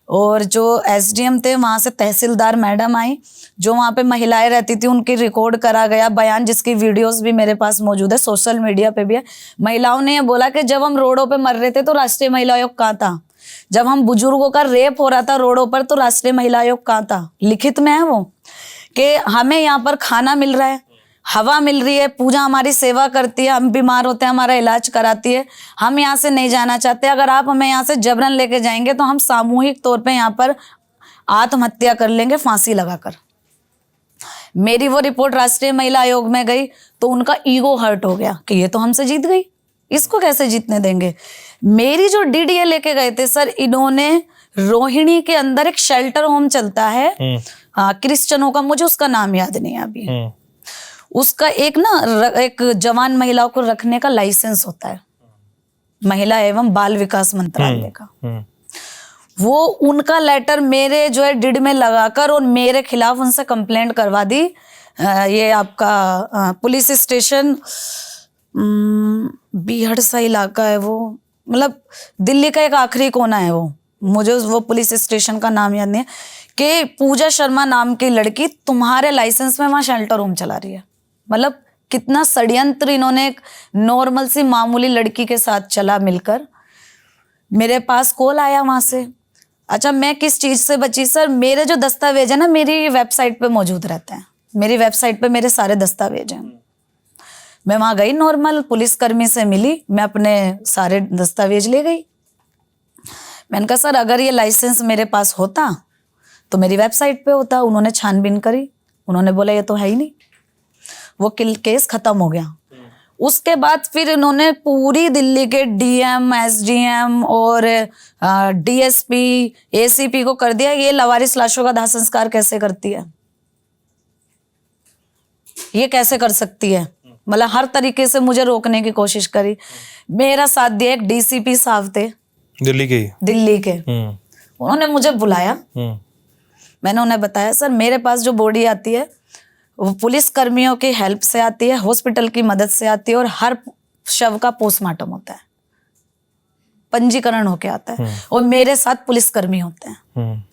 [SPEAKER 1] और जो एसडीएम थे वहां से तहसीलदार मैडम आई, जो वहां पे महिलाएं रहती थी, उनकी रिकॉर्ड करा गया बयान, जिसकी वीडियोस भी मेरे पास मौजूद है, सोशल मीडिया पे भी है। महिलाओं ने ये बोला कि जब हम रोडों पे मर रहे थे तो राष्ट्रीय महिला आयोग कहाँ था? जब हम बुजुर्गों का रेप हो रहा था रोडों पर तो राष्ट्रीय महिला आयोग कहाँ था? लिखित में है वो कि हमें यहाँ पर खाना मिल रहा है, हवा मिल रही है, पूजा हमारी सेवा करती है, हम बीमार होते हैं हमारा इलाज कराती है, हम यहाँ से नहीं जाना चाहते। अगर आप हमें यहाँ से जबरन लेके जाएंगे तो हम सामूहिक तौर पे यहाँ पर आत्महत्या कर लेंगे फांसी लगाकर। मेरी वो रिपोर्ट राष्ट्रीय महिला आयोग में गई तो उनका ईगो हर्ट हो गया कि ये तो हमसे जीत गई, इसको कैसे जीतने देंगे। मेरी जो डीडीए लेके गए थे सर, इन्होंने रोहिणी के अंदर एक शेल्टर होम चलता है क्रिश्चियनों का, मुझे उसका नाम याद नहीं है अभी। उसका एक जवान महिलाओं को रखने का लाइसेंस होता है, महिला एवं बाल विकास मंत्रालय का। वो उनका लेटर मेरे जो है डिड में लगाकर और मेरे खिलाफ उनसे कंप्लेंट करवा दी। ये आपका पुलिस स्टेशन, बीहड़ सा इलाका है वो, मतलब दिल्ली का एक आखिरी कोना है वो, मुझे वो पुलिस स्टेशन का नाम याद नहीं है, कि पूजा शर्मा नाम की लड़की तुम्हारे लाइसेंस में वहाँ शेल्टर होम चला रही है। मतलब कितना षड्यंत्र इन्होंने एक नॉर्मल सी मामूली लड़की के साथ चला मिलकर। मेरे पास कॉल आया वहाँ से। अच्छा, मैं किस चीज़ से बची सर, मेरे जो दस्तावेज है ना मेरी वेबसाइट पे मौजूद रहते हैं, मेरी वेबसाइट पे मेरे सारे दस्तावेज हैं। मैं वहाँ गई, नॉर्मल पुलिसकर्मी से मिली, मैं अपने सारे दस्तावेज ले गई। मैंने कहा सर अगर ये लाइसेंस मेरे पास होता तो मेरी वेबसाइट पे होता। उन्होंने छानबीन करी, उन्होंने बोला ये तो है ही नहीं, वो केस खत्म हो गया। उसके बाद फिर इन्होंने पूरी दिल्ली के डीएम, एसडीएम और डीएसपी, एसीपी को कर दिया ये लवारिस लाशों का दाह संस्कार कैसे करती है, ये कैसे कर सकती है। मतलब हर तरीके से मुझे रोकने की कोशिश करी। मेरा साथ दिया एक डीसीपी साहब थे
[SPEAKER 2] दिल्ली के।
[SPEAKER 1] उन्होंने मुझे बुलाया, मैंने उन्हें बताया सर मेरे पास जो बॉडी आती है वो पुलिस कर्मियों की हेल्प से आती है, हॉस्पिटल की मदद से आती है, और हर शव का पोस्टमार्टम होता है, पंजीकरण होके आता है, और मेरे साथ पुलिसकर्मी होते हैं।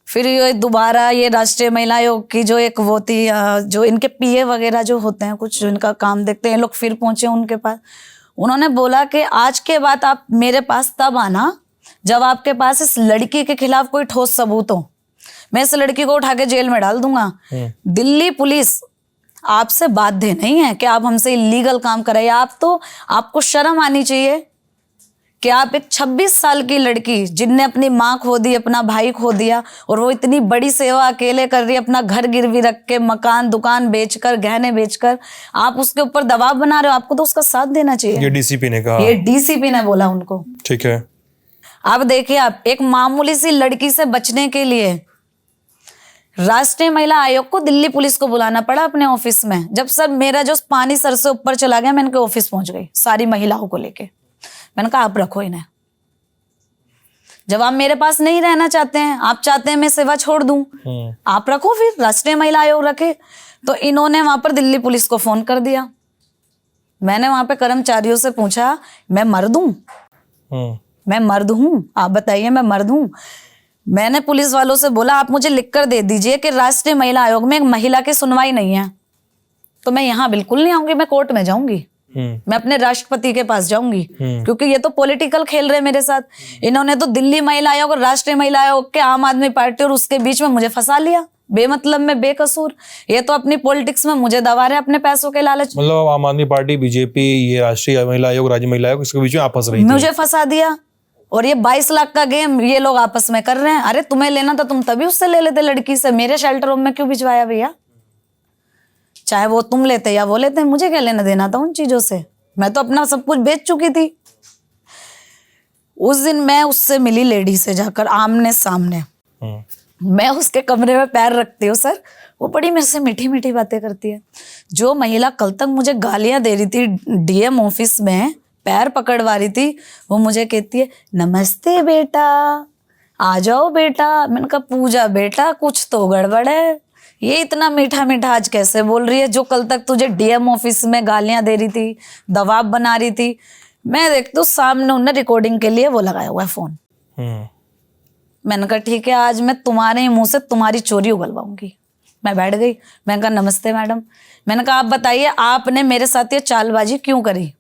[SPEAKER 1] फिर ये दोबारा ये राष्ट्रीय महिला आयोग की जो एक वो थी, जो इनके पीए वगैरह जो होते हैं कुछ, जो इनका काम देखते हैं, लोग फिर पहुंचे उनके पास। उन्होंने बोला कि आज के बाद आप मेरे पास तब आना जब आपके पास इस लड़की के खिलाफ कोई ठोस सबूत हो, मैं इस लड़की को उठा के जेल में डाल दूंगा। दिल्ली पुलिस आपसे बाध्य नहीं है कि आप हमसे इलीगल काम कराइए। आपको शर्म आनी चाहिए कि आप एक 26 साल की लड़की जिनने अपनी माँ खो दी, अपना भाई खो दिया, और वो इतनी बड़ी सेवा अकेले कर रही है, अपना घर गिरवी रख के, मकान दुकान बेचकर, गहने बेचकर, आप उसके ऊपर दबाव बना रहे हो। आपको तो उसका साथ देना चाहिए।
[SPEAKER 2] ये डीसीपी ने कहा,
[SPEAKER 1] ये डीसीपी ने बोला उनको।
[SPEAKER 2] ठीक है।
[SPEAKER 1] अब देखिए, आप एक मामूली सी लड़की से बचने के लिए राष्ट्रीय महिला आयोग को दिल्ली पुलिस को बुलाना पड़ा अपने ऑफिस में। जब सर मेरा जो पानी सर से ऊपर चला गया, मैं इनके ऑफिस पहुंच गई सारी महिलाओं को लेके। मैंने कहा आप रखो इन्हें, जब आप मेरे पास नहीं रहना चाहते हैं, आप चाहते हैं मैं सेवा छोड़ दूं, आप रखो, फिर राष्ट्रीय महिला आयोग रखे। तो इन्होंने वहां पर दिल्ली पुलिस को फोन कर दिया। मैंने वहां पे कर्मचारियों से पूछा मैं मर्द हूं, मैं मर्द हूं, आप बताइए मैं मर्द हूं। मैंने पुलिस वालों से बोला आप मुझे लिख कर दे दीजिए कि राष्ट्रीय महिला आयोग में एक महिला की सुनवाई नहीं है, तो मैं यहाँ बिल्कुल नहीं आऊंगी, मैं कोर्ट में जाऊंगी, मैं अपने राष्ट्रपति के पास जाऊंगी, क्योंकि ये तो पॉलिटिकल खेल रहे मेरे साथ। इन्होंने तो दिल्ली महिला आयोग और राष्ट्रीय महिला आयोग के, आम आदमी पार्टी और उसके बीच में मुझे फंसा लिया बेमतलब में, बेकसूर। ये तो अपनी पॉलिटिक्स में मुझे दबा रहे अपने पैसों के लालच।
[SPEAKER 2] मतलब आम आदमी पार्टी, बीजेपी, ये राष्ट्रीय महिला आयोग, राज्य महिला आयोग, इसके बीच में आपस रही थी,
[SPEAKER 1] मुझे फंसा दिया। और ये 22 लाख का गेम ये लोग आपस में कर रहे हैं। अरे तुम्हें लेना था तुम तभी उससे ले लेते, लड़की से। मेरे शेल्टर होम में क्यों भिजवाया भैया? चाहे वो तुम लेते या वो लेते, मुझे क्या लेना देना था उन चीजों से? मैं तो अपना सब कुछ बेच चुकी थी। उस दिन मैं उससे मिली, लेडी से जाकर आमने सामने। मैं उसके कमरे में पैर रखती हूँ सर, वो बड़ी मेरे से मीठी मीठी बातें करती है। जो महिला कल तक मुझे गालियां दे रही थी डीएम ऑफिस में, पैर पकड़वा रही थी, वो मुझे कहती है नमस्ते बेटा, आ जाओ बेटा। मैंने कहा पूजा बेटा कुछ तो गड़बड़ है, ये इतना मीठा मीठा आज कैसे बोल रही है? जो कल तक तुझे डीएम ऑफिस में गालियां दे रही थी, दबाव बना रही थी। मैं देखती हूँ सामने उन्होंने रिकॉर्डिंग के लिए वो लगाया हुआ है फोन। मैंने कहा ठीक है, आज मैं तुम्हारे मुंह से तुम्हारी चोरी उगलवाऊंगी। मैं बैठ गई, मैंने कहा नमस्ते मैडम। मैंने कहा आप बताइए आपने मेरे साथ ये चालबाजी क्यों करी?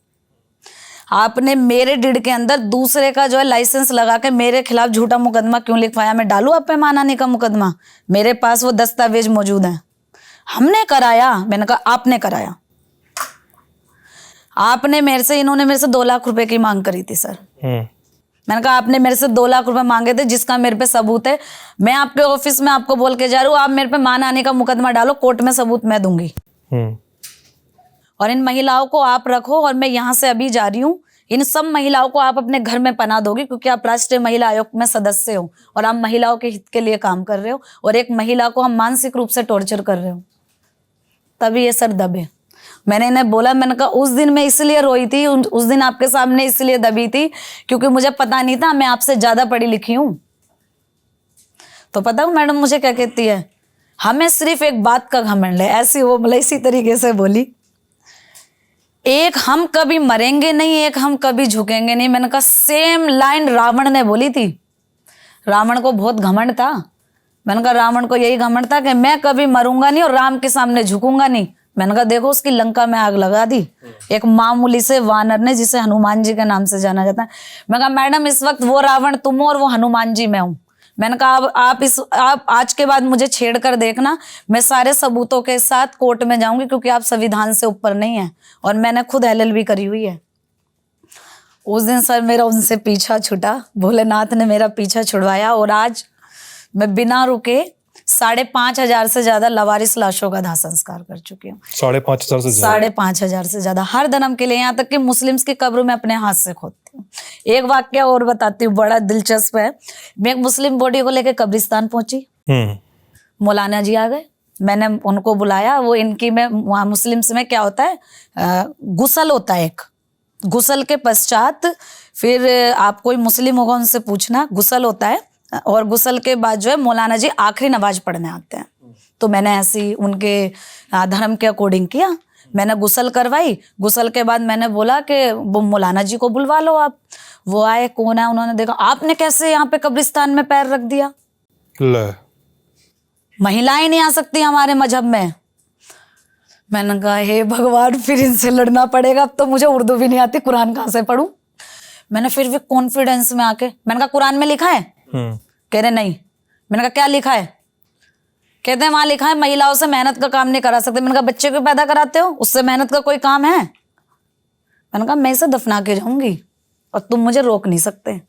[SPEAKER 1] आपने मेरे डिड के अंदर दूसरे का जो है लाइसेंस लगा के मेरे खिलाफ झूठा मुकदमा क्यों लिखवाया? मैं डालूं आप पे मानहानि का मुकदमा? मेरे पास वो दस्तावेज मौजूद हैं। हमने कराया? मैंने कहा आपने कराया। आपने मेरे से, इन्होंने मेरे से 2 लाख रुपए की मांग करी थी सर। मैंने कहा आपने मेरे से 2 लाख रुपए मांगे थे, जिसका मेरे पे सबूत है। मैं आपके ऑफिस में आपको बोल के जा रही हूँ आप मेरे पे मानहानि का मुकदमा डालो, कोर्ट में सबूत मैं दूंगी। और इन महिलाओं को आप रखो, और मैं यहाँ से अभी जा रही हूँ। इन सब महिलाओं को आप अपने घर में पनाह दोगी, क्योंकि आप राष्ट्रीय महिला आयोग में सदस्य हो और आप महिलाओं के हित के लिए काम कर रहे हो, और एक महिला को हम मानसिक रूप से टॉर्चर कर रहे हो। तभी ये सर दबे। मैंने इन्हें बोला, मैंने कहा उस दिन मैं इसलिए रोई थी, उस दिन आपके सामने इसलिए दबी थी क्योंकि मुझे पता नहीं था मैं आपसे ज्यादा पढ़ी लिखी हूँ। तो पता है मैडम मुझे क्या कहती है? हमें सिर्फ एक बात का घमंड है, ऐसी वो मतलब इसी तरीके से बोली, एक हम कभी मरेंगे नहीं, एक हम कभी झुकेंगे नहीं। मैंने कहा सेम लाइन रावण ने बोली थी। रावण को बहुत घमंड था। मैंने कहा रावण को यही घमंड था कि मैं कभी मरूंगा नहीं और राम के सामने झुकूंगा नहीं। मैंने कहा देखो उसकी लंका में आग लगा दी एक मामूली से वानर ने, जिसे हनुमान जी के नाम से जाना जाता है। मैं कहा मैडम इस वक्त वो रावण तुम हो और वो हनुमान जी मैं हूं। मैंने कहा अब आप आज के बाद मुझे छेड़ कर देखना, मैं सारे सबूतों के साथ कोर्ट में जाऊंगी, क्योंकि आप संविधान से ऊपर नहीं है और मैंने खुद LLB करी हुई है। उस दिन सर मेरा उनसे पीछा छूटा, भोलेनाथ ने मेरा पीछा छुड़वाया और आज मैं बिना रुके 5,500 से ज्यादा लवारिस लाशों का दाह संस्कार कर चुकी हूँ।
[SPEAKER 2] 5,500 से ज्यादा?
[SPEAKER 1] 5,500 से ज्यादा, हर धर्म के लिए, यहाँ तक कि मुस्लिम्स की कब्र में अपने हाथ से खोदती हूँ। एक वाक्य और बताती हूँ, बड़ा दिलचस्प है। मैं एक मुस्लिम बॉडी को लेकर कब्रिस्तान पहुंची, मौलाना जी आ गए, मैंने उनको बुलाया। वो इनकी में वहाँ मुस्लिम्स में क्या होता है, गुसल होता है एक, गुसल के पश्चात फिर आप कोई मुस्लिम होगा उनसे पूछना, गुसल होता है और गुसल के बाद जो है मौलाना जी आखिरी नमाज पढ़ने आते हैं। तो मैंने ऐसी उनके धर्म के अकॉर्डिंग किया, मैंने गुसल करवाई। गुसल के बाद मैंने बोला कि वो मौलाना जी को बुलवा लो आप। वो आए, कौन है, उन्होंने देखा आपने कैसे यहाँ पे कब्रिस्तान में पैर रख दिया, महिलाएं नहीं आ सकती हमारे मजहब में। मैंने कहा हे भगवान, फिर इनसे लड़ना पड़ेगा। अब तो मुझे उर्दू भी नहीं आती, कुरान कहाँ से पढ़ूं। मैंने फिर भी कॉन्फिडेंस में आके मैंने कहा कुरान में लिखा है? कह रहे नहीं। मैंने कहा क्या लिखा है? कहते हैं वहां लिखा है महिलाओं से मेहनत का काम नहीं करा सकते। मैंने कहा बच्चे को पैदा कराते हो, उससे मेहनत का कोई काम है? मैंने कहा मैं इसे दफना के जाऊंगी और तुम मुझे रोक नहीं सकते।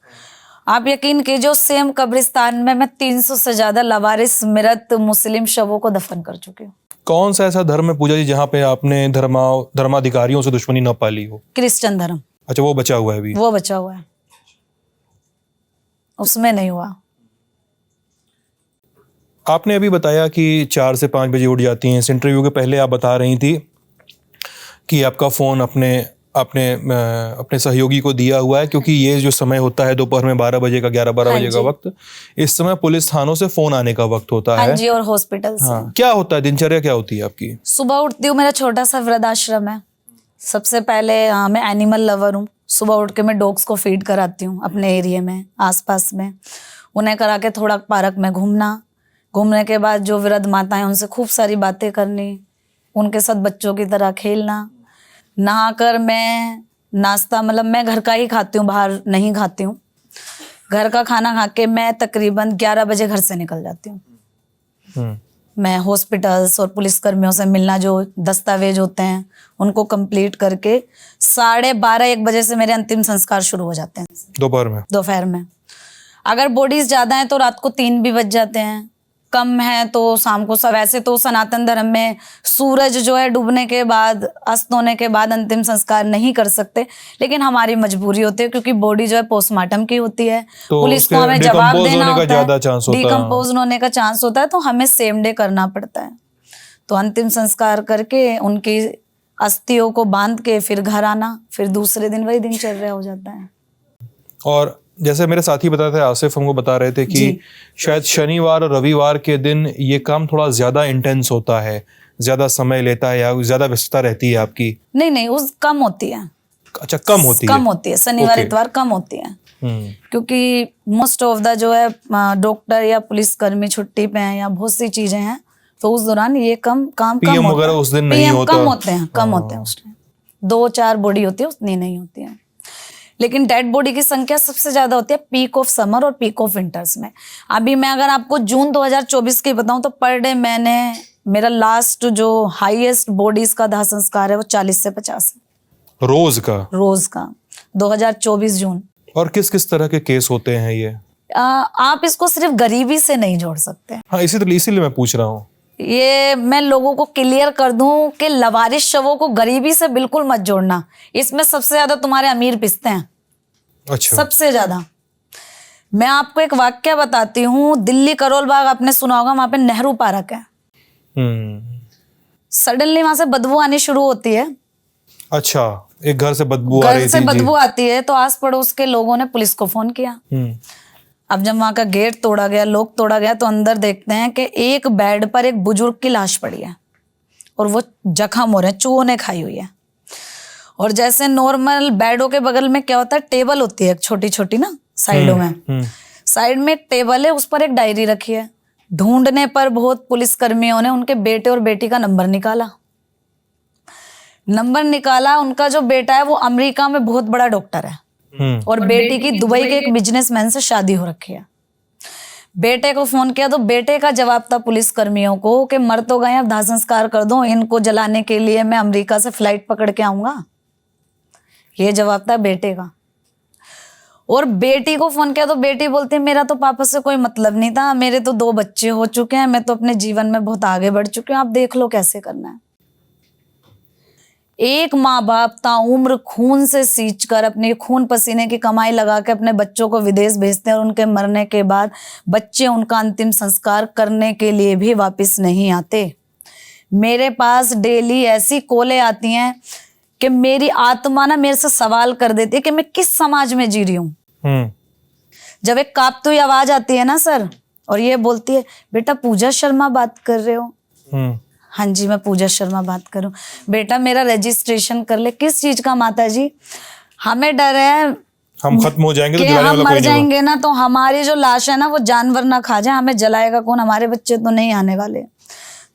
[SPEAKER 1] आप यकीन कीजिए सेम कब्रिस्तान में मैं 300 से ज्यादा लवारिस मृत मुस्लिम शवों को दफन कर चुकी हूँ।
[SPEAKER 2] कौन सा ऐसा धर्म है पूजा जी जहाँ पे आपने धर्माधिकारियों से दुश्मनी न पाली हो?
[SPEAKER 1] क्रिश्चियन धर्म।
[SPEAKER 2] अच्छा, वो बचा हुआ है अभी?
[SPEAKER 1] वो बचा हुआ है, उसमें नहीं हुआ।
[SPEAKER 2] आपने अभी बताया कि 4 से 5 बजे उठ जाती हैं। इस इंटरव्यू के पहले आप बता रही थी कि आपका फ़ोन अपने सहयोगी को दिया हुआ है, क्योंकि ये जो समय होता है दोपहर में 12 बजे का, 11-12 बजे का वक्त, इस समय पुलिस थानों से फ़ोन आने का वक्त होता है।
[SPEAKER 1] हाँ जी, और हॉस्पिटल से।
[SPEAKER 2] हाँ, क्या होता है, दिनचर्या क्या होती है आपकी?
[SPEAKER 1] सुबह उठती हूँ, मेरा छोटा सा वृद्धाश्रम है। सबसे पहले मैं एनिमल लवर हूँ। सुबह उठ के मैं डॉग्स को फीड कराती हूँ अपने एरिया में, आसपास में। उन्हें करा के थोड़ा पार्क में घूमने के बाद जो वृद्ध माताएं उनसे खूब सारी बातें करनी, उनके साथ बच्चों की तरह खेलना। नहाकर मैं नाश्ता, मतलब मैं घर का ही खाती हूँ, बाहर नहीं खाती हूँ। घर का खाना खा के मैं तकरीबन 11 बजे घर से निकल जाती हूँ। मैं हॉस्पिटल्स और पुलिसकर्मियों से मिलना, जो दस्तावेज होते हैं उनको कंप्लीट करके 12:30-1 बजे से मेरे अंतिम संस्कार शुरू हो जाते हैं। दोपहर में अगर बॉडीज ज्यादा हैं तो रात को 3 भी बज जाते हैं, कम है तो शाम को। सब वैसे तो सनातन धर्म में सूरज जो है डूबने के बाद, अस्त होने के बाद अंतिम संस्कार नहीं कर सकते, लेकिन हमारी मजबूरी होती है क्योंकि बॉडी जो है पोस्टमार्टम की होती है,
[SPEAKER 2] तो
[SPEAKER 1] पुलिस को हमें जवाब देना होता है,
[SPEAKER 2] डिकम्पोज
[SPEAKER 1] होने का चांस होता है, तो हमें सेम डे करना पड़ता है। तो अंतिम संस्कार करके उनकी अस्थियों को बांध के फिर घर आना, फिर दूसरे दिन वही दिनचर्या हो जाता है।
[SPEAKER 2] और जैसे मेरे साथी बता रहे थे, आसिफ हमको बता रहे थे कि शायद शनिवार और रविवार के दिन ये काम थोड़ा ज्यादा इंटेंस होता है, ज्यादा समय लेता है या ज्यादा व्यस्तता रहती है आपकी? नहीं,
[SPEAKER 1] उस कम होती है।
[SPEAKER 2] अच्छा, कम होती है।
[SPEAKER 1] शनिवार इतवार कम होती है, क्योंकि मोस्ट ऑफ द जो है डॉक्टर या पुलिसकर्मी छुट्टी पे हैं या बहुत सी चीजें हैं, तो उस दौरान ये काम कम
[SPEAKER 2] वगैरह उस दिन नहीं होता।
[SPEAKER 1] कम होते हैं उस टाइम। 2-4 बॉडी होती है, उतनी नहीं होती है। लेकिन डेड बॉडी की संख्या सबसे ज्यादा होती है पीक ऑफ समर और पीक ऑफ विंटर्स में। अभी मैं अगर आपको जून 2024 की बताऊं तो पर डे मेरा लास्ट जो हाईएस्ट बॉडीज का दाह संस्कार है वो 40 से 50 है रोज का 2024 जून।
[SPEAKER 2] और किस किस तरह के केस होते हैं ये?
[SPEAKER 1] आप इसको सिर्फ गरीबी से नहीं जोड़ सकते।
[SPEAKER 2] हाँ, इसीलिए मैं पूछ रहा हूँ।
[SPEAKER 1] ये मैं लोगों को क्लियर कर दूं कि लवारिस शवों को गरीबी से बिल्कुल मत जोड़ना। इसमें सबसे ज्यादा तुम्हारे अमीर पिसते हैं।
[SPEAKER 2] अच्छा।
[SPEAKER 1] सबसे ज्यादा। मैं आपको एक वाक्य बताती हूँ। दिल्ली करोल बाग आपने सुना होगा, वहां पे नेहरू पार्क है। सडनली वहां से बदबू आनी शुरू होती है।
[SPEAKER 2] अच्छा, एक घर से बदबू आ रही थी।
[SPEAKER 1] बदबू आती है तो आस पड़ोस के लोगों ने पुलिस को फोन किया। अब जब वहां का गेट तोड़ा गया, लॉक तोड़ा गया, तो अंदर देखते हैं कि एक बेड पर एक बुजुर्ग की लाश पड़ी है और वो जख्म हो रहे हैं, चूहों ने खाई हुई है। और जैसे नॉर्मल बेडों के बगल में क्या होता है, टेबल होती है छोटी छोटी ना साइडों में, साइड में एक टेबल है, उस पर एक डायरी रखी है। ढूंढने पर बहुत पुलिसकर्मियों ने उनके बेटे और बेटी का नंबर निकाला। उनका जो बेटा है वो अमेरिका में बहुत बड़ा डॉक्टर है और बेटी की दुबई के एक बिजनेसमैन से शादी हो रखी है। बेटे को फोन किया तो बेटे का जवाब था पुलिस कर्मियों को कि मर तो गए, अब दाह संस्कार कर दो, इनको जलाने के लिए मैं अमेरिका से फ्लाइट पकड़ के आऊंगा। ये जवाब था बेटे का। और बेटी को फोन किया तो बेटी बोलती है मेरा तो पापा से कोई मतलब नहीं था, मेरे तो 2 बच्चे हो चुके हैं, मैं तो अपने जीवन में बहुत आगे बढ़ चुकी हूँ, आप देख लो कैसे करना है। एक माँ बाप ताउम्र खून से सींचकर अपने खून पसीने की कमाई लगा के अपने बच्चों को विदेश भेजते हैं और उनके मरने के बाद बच्चे उनका अंतिम संस्कार करने के लिए भी वापस नहीं आते। मेरे पास डेली ऐसी कॉलें आती हैं कि मेरी आत्मा ना मेरे से सवाल कर देती है कि मैं किस समाज में जी रही हूँ। जब एक कांपती हुई आवाज आती है ना सर, और ये बोलती है बेटा पूजा शर्मा बात कर रहे हो? हाँ जी मैं पूजा शर्मा बात करूं। बेटा मेरा रजिस्ट्रेशन कर ले। किस चीज का माता जी? हमें डर है
[SPEAKER 2] हम खत्म हो जाएंगे तो
[SPEAKER 1] कि
[SPEAKER 2] जलाने
[SPEAKER 1] हम
[SPEAKER 2] वाला
[SPEAKER 1] मर
[SPEAKER 2] कोई नहीं
[SPEAKER 1] जाएंगे ना, तो हमारी जो लाश है ना वो जानवर ना खा जाए, हमें जलाएगा कौन? हमारे बच्चे तो नहीं आने वाले।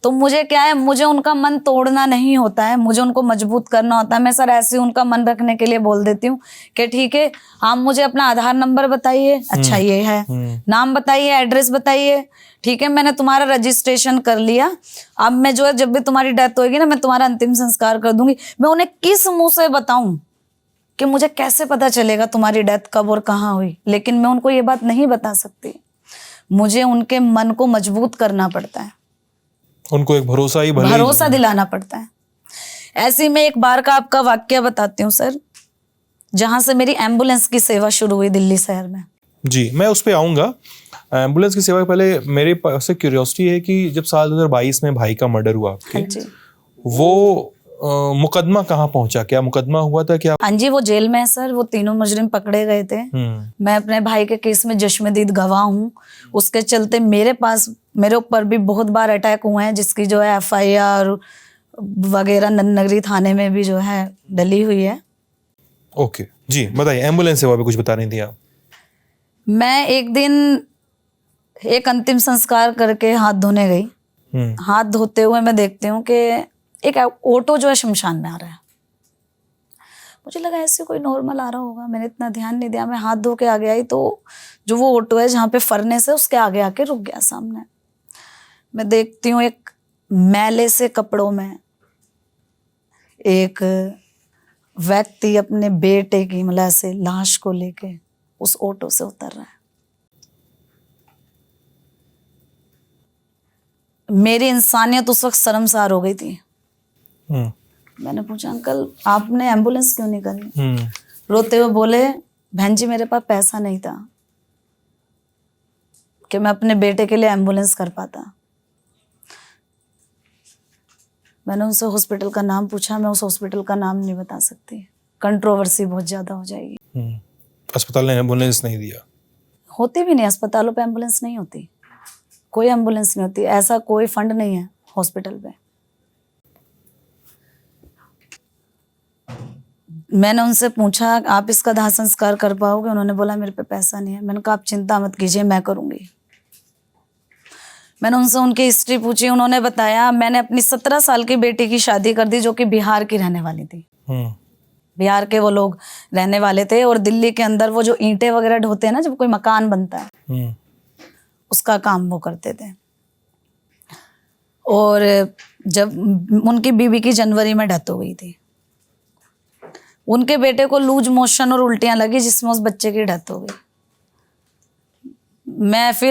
[SPEAKER 1] तो मुझे क्या है, मुझे उनका मन तोड़ना नहीं होता है, मुझे उनको मजबूत करना होता है। मैं सर ऐसे उनका मन रखने के लिए बोल देती हूँ कि ठीक है आप मुझे अपना आधार नंबर बताइए, अच्छा ये है, नाम बताइए, एड्रेस बताइए, ठीक है मैंने तुम्हारा रजिस्ट्रेशन कर लिया, अब मैं जो है जब भी तुम्हारी डेथ होगी ना मैं तुम्हारा अंतिम संस्कार कर दूंगी। मैं उन्हें किस मुंह से बताऊं कि मुझे कैसे पता चलेगा तुम्हारी डेथ कब और कहाँ हुई? लेकिन मैं उनको ये बात नहीं बता सकती। मुझे उनके मन को मजबूत करना पड़ता है,
[SPEAKER 2] उनको एक भरोसा
[SPEAKER 1] दिलाना पड़ता है। ऐसी में एक बार का आपका वाक्य बताती हूँ सर, जहां से मेरी एम्बुलेंस की सेवा शुरू हुई दिल्ली शहर में।
[SPEAKER 2] जी मैं उस पर आऊँगा। एम्बुलेंस की सेवा के पहले मेरे पास क्यूरियोसिटी है कि जब साल 2022 में भाई का मर्डर हुआ आपके,
[SPEAKER 1] हाँ जी।
[SPEAKER 2] वो मुकदमा कहाँ पहुंचा? क्या मुकदमा हुआ था क्या?
[SPEAKER 1] हाँ जी वो जेल में है सर, वो तीनों मुजरिम पकड़े गए थे। मैं अपने भाई के केस में जश्मदीद गवाह हूँ। उसके चलते मेरे ऊपर भी बहुत बार अटैक हुए हैं, जिसकी जो है FIR वगैरह नगरी थाने में भी जो है डली हुई है।
[SPEAKER 2] ओके जी बताइए, एम्बुलेंस सेवा पे कुछ बता रही थी आप।
[SPEAKER 1] मैं एक दिन एक अंतिम संस्कार करके हाथ धोने गई। हाथ धोते हुए मैं देखती हूँ कि एक ऑटो जो है शमशान में आ रहा है। मुझे लगा ऐसे कोई नॉर्मल आ रहा होगा, मैंने इतना ध्यान नहीं दिया। मैं हाथ धो के आगे आई तो जो वो ऑटो है जहाँ पे फर्नेस है उसके आगे आके रुक गया सामने। मैं देखती हूँ एक मैले से कपड़ों में एक व्यक्ति अपने बेटे की मतलब से लाश को लेके उस ऑटो से उतर रहा है। मेरी इंसानियत उस वक्त शर्मसार हो गई थी। मैंने पूछा अंकल आपने एम्बुलेंस क्यों नहीं करी? रोते हुए बोले बहन जी मेरे पास पैसा नहीं था कि मैं अपने बेटे के लिए एम्बुलेंस कर पाता। मैंने उनसे हॉस्पिटल का नाम पूछा, मैं उस हॉस्पिटल का नाम नहीं बता सकती, कंट्रोवर्सी बहुत ज्यादा हो जाएगी।
[SPEAKER 2] अस्पताल ने एम्बुलेंस नहीं दिया?
[SPEAKER 1] होती भी नहीं, अस्पतालों पे एम्बुलेंस नहीं होती, कोई एम्बुलेंस नहीं होती, ऐसा कोई फंड नहीं है हॉस्पिटल पे। मैंने उनसे पूछा आप इसका दाह संस्कार कर पाओगे? उन्होंने बोला मेरे पे पैसा नहीं है। मैंने कहा आप चिंता मत कीजिए मैं करूंगी। मैंने उनसे उनकी हिस्ट्री पूछी, उन्होंने बताया मैंने अपनी 17 साल की बेटी की शादी कर दी जो कि बिहार की रहने वाली थी। बिहार के वो लोग रहने वाले थे और दिल्ली के अंदर वो जो ईंटें वगैरह ढोते हैं ना जब कोई मकान बनता है उसका काम वो करते थे। और जब उनकी बीवी की जनवरी में डेथ हो गई थी, उनके बेटे को लूज मोशन और उल्टियां लगी जिसमें उस बच्चे की डेथ हो गई।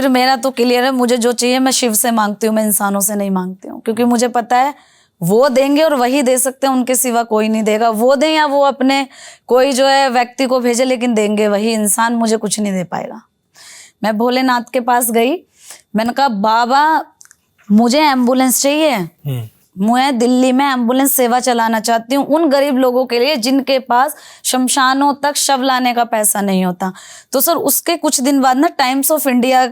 [SPEAKER 1] मेरा तो क्लियर है, मुझे जो चाहिए मैं शिव से मांगती हूँ, मैं इंसानों से नहीं मांगती हूँ, क्योंकि मुझे पता है वो देंगे और वही दे सकते हैं, उनके सिवा कोई नहीं देगा। वो दें या वो अपने कोई जो है व्यक्ति को भेजे, लेकिन देंगे वही, इंसान मुझे कुछ नहीं दे पाएगा। मैं भोलेनाथ के पास गई, मैंने कहा बाबा मुझे एम्बुलेंस चाहिए। मैं दिल्ली में एम्बुलेंस सेवा चलाना चाहती हूँ उन गरीब लोगों के लिए जिनके पास शमशानों तक शव लाने का पैसा नहीं होता। तो सर उसके कुछ दिन बाद ना टाइम्स ऑफ इंडिया